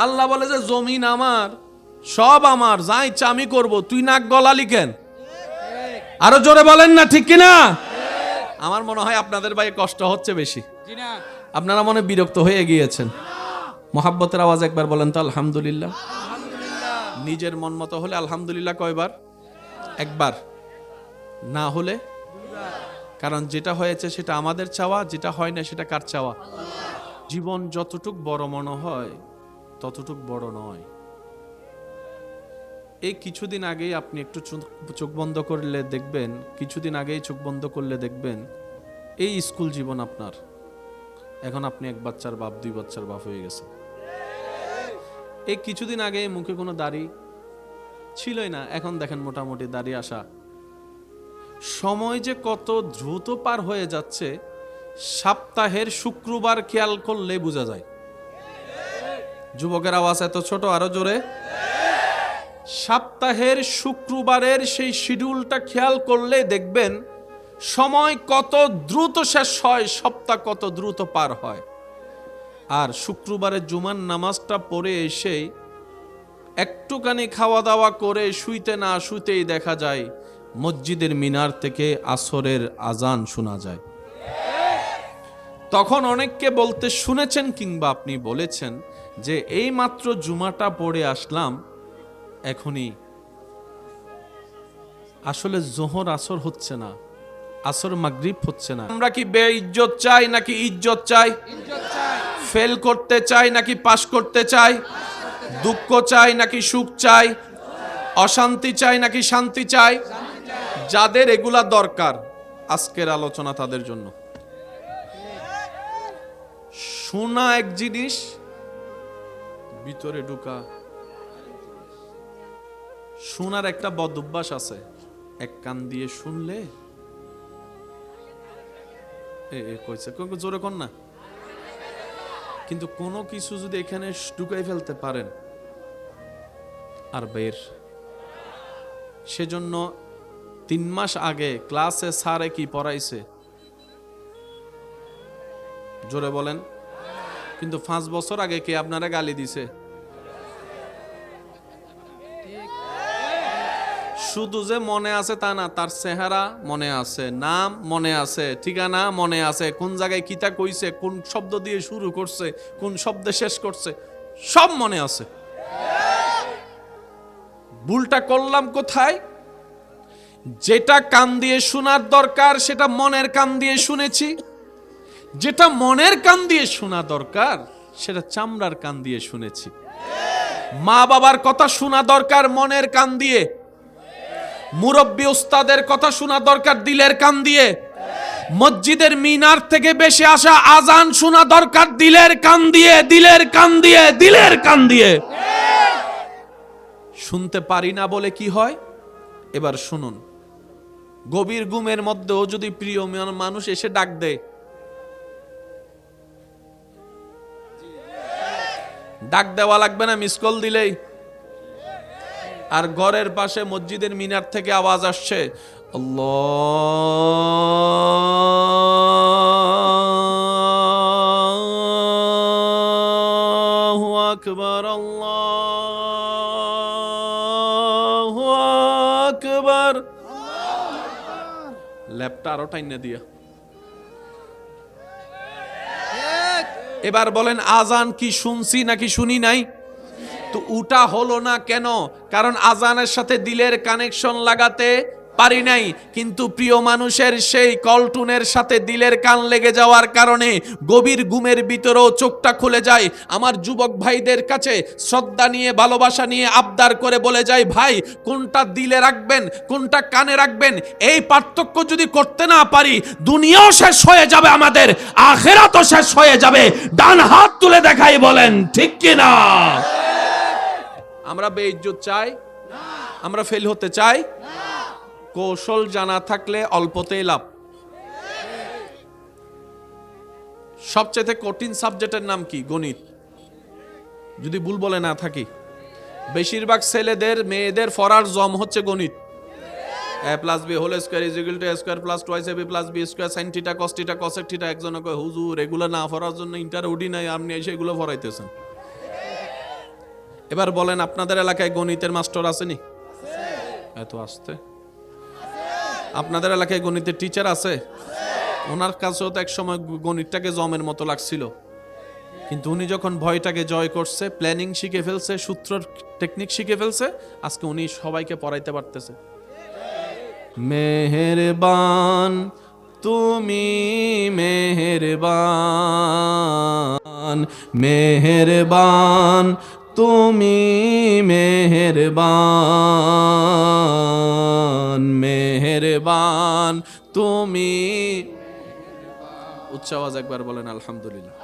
আল্লাহ বলে যে জমিন আমার, সব আমার, যা ইচ্ছা আমি করবো, তুই নাক গলালি কেন? আরো জোরে বলেন না, ঠিক কিনা? আমার মনে হয় আপনাদের ভাই কষ্ট হচ্ছে বেশি, আপনারা মনে বিরক্ত হয়ে গিয়েছেন। মোহাব্বতের আওয়াজ একবার বলেন তো আলহামদুলিল্লাহ। নিজের মন মতো হলে আলহামদুলিল্লাহ কয়বার? একবার। না হলে, কারণ যেটা হয়েছে সেটা আমাদের চাওয়া, যেটা হয় না সেটা কার চাওয়া? জীবন যতটুক বড় মনে হয় ততটুক বড় নয়। এই কিছুদিন আগেই আপনি একটু চোখ বন্ধ করলে দেখবেন, কিছুদিন আগেই চোখ বন্ধ করলে দেখবেন এই স্কুল জীবন আপনার। এখন আপনি এক বাচ্চার বাপ, দুই বাচ্চার বাপ হয়ে গেছে। এই কিছুদিন আগে মুখে কোনো দাড়ি ছিলই না, এখন দেখেন মোটামুটি দাড়ি আসা। সময় যে কত দ্রুত পার হয়ে যাচ্ছে, সপ্তাহের শুক্রবার খেয়াল করলে বোঝা যায়। যুবকের আওয়াজ এত ছোট, আরো জোরে। সপ্তাহের শুক্রবারের সেই শিডিউলটা খেয়াল করলে দেখবেন সময় কত দ্রুত শেষ হয়, সপ্তাহ কত দ্রুত পার হয়। আর শুক্রবারের জুমার নামাজটা পড়ে এসে একটুখানি খাওয়া দাওয়া করে শুইতে না শুইতেই দেখা যায় মসজিদের মিনার থেকে আসরের আজান শোনা যায়। তখন অনেককে বলতে শুনেছেন কিংবা আপনি বলেছেন যে এই মাত্র জুমাটা পড়ে আসলাম, এখনই আসলে জোহর আসর হচ্ছে না, আসর মাগরিব হচ্ছে না। আমরা কি বেইজ্জত চাই নাকি ইজ্জত চাই? ফেল করতে চাই নাকি পাস করতে চাই? দুঃখ চাই নাকি সুখ চাই? অশান্তি চাই নাকি শান্তি চাই? যাদের এগুলা দরকার, আজকের আলোচনা তাদের জন্য। শোনা এক জিনিস, ভিতরে ঢুকা। শোনার একটা বদ অভ্যাস আছে, এক কান দিয়ে শুনলে কইছে জোরে কর না, কিন্তু কোনো কিছু যদি এখানে ঢুকাই ফেলতে পারেন আর বের। সেজন্য 3 মাস আগে ক্লাসে স্যারে কি পড়াইছে জোরে বলেন, কিন্তু 5 বছর আগে কে আপনারা গালি দিছে? শুধু যে মনে আছে তা না, তার চেহারা মনে আছে, নাম মনে আছে, ঠিকানা মনে আছে, কোন জায়গায় কিতা কইছে, কোন শব্দ দিয়ে শুরু করছে, কোন শব্দে শেষ করছে, সব মনে আছে। ভুলটা করলাম কোথায়? যেটা কান দিয়ে শোনার দরকার সেটা মনের কান দিয়ে শুনেছি, যেটা মনের কান দিয়ে শোনা দরকার সেটা চামড়ার কান দিয়ে শুনেছি। মা বাবার কথা শোনা দরকার মনের কান দিয়ে, মুরব্বী উস্তাদের কথা শোনা দরকার দিলের কান দিয়ে, মসজিদের মিনার থেকে বেশি আসা আজান শোনা দরকার দিলের কান দিয়ে, দিলের কান দিয়ে, দিলের কান দিয়ে। শুনতে পারি না বলে কি হয়? এবার শুনুন, গভীর ঘুমের মধ্যেও যদি প্রিয় মানুষ এসে ডাক দেয়, ডাক দেওয়া লাগবে না, মিস কল দিলেই। আর ঘরের পাশে মসজিদের মিনার থেকে আওয়াজ আসছে, আল্লাহু আকবার, আল্লাহু আকবার, ল্যাপটা আরো টাইনা দিয়া। এবার বলেন আজান কি শুনছি নাকি শুনি নাই? তো উটা হলো না কেন? কারণ আজানের সাথে দিলের কানেকশন লাগাতে পারি নাই। কিন্তু প্রিয় মানুষের সেই কলটুনের সাথে দিলের কান লেগে যাওয়ার কারণে গভীর ঘুমের ভিতরেও চোখটা খুলে যায়। আমার যুবক ভাইদের কাছে শ্রদ্ধা নিয়ে ভালোবাসা নিয়ে আবদার করে বলে যায়, ভাই কোনটা দিলে রাখবেন কোনটা কানে রাখবেন, এই পার্থক্য যদি করতে না পারি দুনিয়াও শেষ হয়ে যাবে, আমাদের আখিরাতও শেষ হয়ে যাবে। ডান হাত তুলে দেখাই বলেন ঠিক কিনা? আমরা বেইজ্জত চাই? আমরা ফেল হতে চাই? কৌশল জানা থাকলে অল্পতেই লাভ। সবচেয়ে কঠিন সাবজেক্টের নাম কি? গণিত। যদি ভুল বলে না থাকি, বেশিরভাগ ছেলেদের মেয়েদের ফরার জম হচ্ছে গণিত। a plus b whole square is equal to a square plus twice ab plus b square sin theta cos theta cosec theta। একজন কয় হুজুর এগুলো না পড়ার জন্য ইন্টার উডি নাই, আপনি এসে এগুলো পড়াইতেছেন। এবার বলেন আপনাদের এলাকায় গণিতের মাস্টার আসেনি? এত আসতে। আপনাদের এলাকায় গণিতের টিচার আছে? ওনার কাছেও তো এক সময় গণিতটাকে জমের মতো লাগছিল, কিন্তু উনি যখন ভয়টাকে জয় করছে, প্ল্যানিং শিখে ফেলছে, সূত্র টেকনিক শিখে ফেলছে, আজকে উনি সবাইকে পড়াইতে পারতেছে। মেহেরবান তুমি মেহেরবান, মেহেরবান তুমি মেহেরবান, মেহেরবান তুমি। উচ্চ আওয়াজ একবার বলেন আলহামদুলিল্লাহ।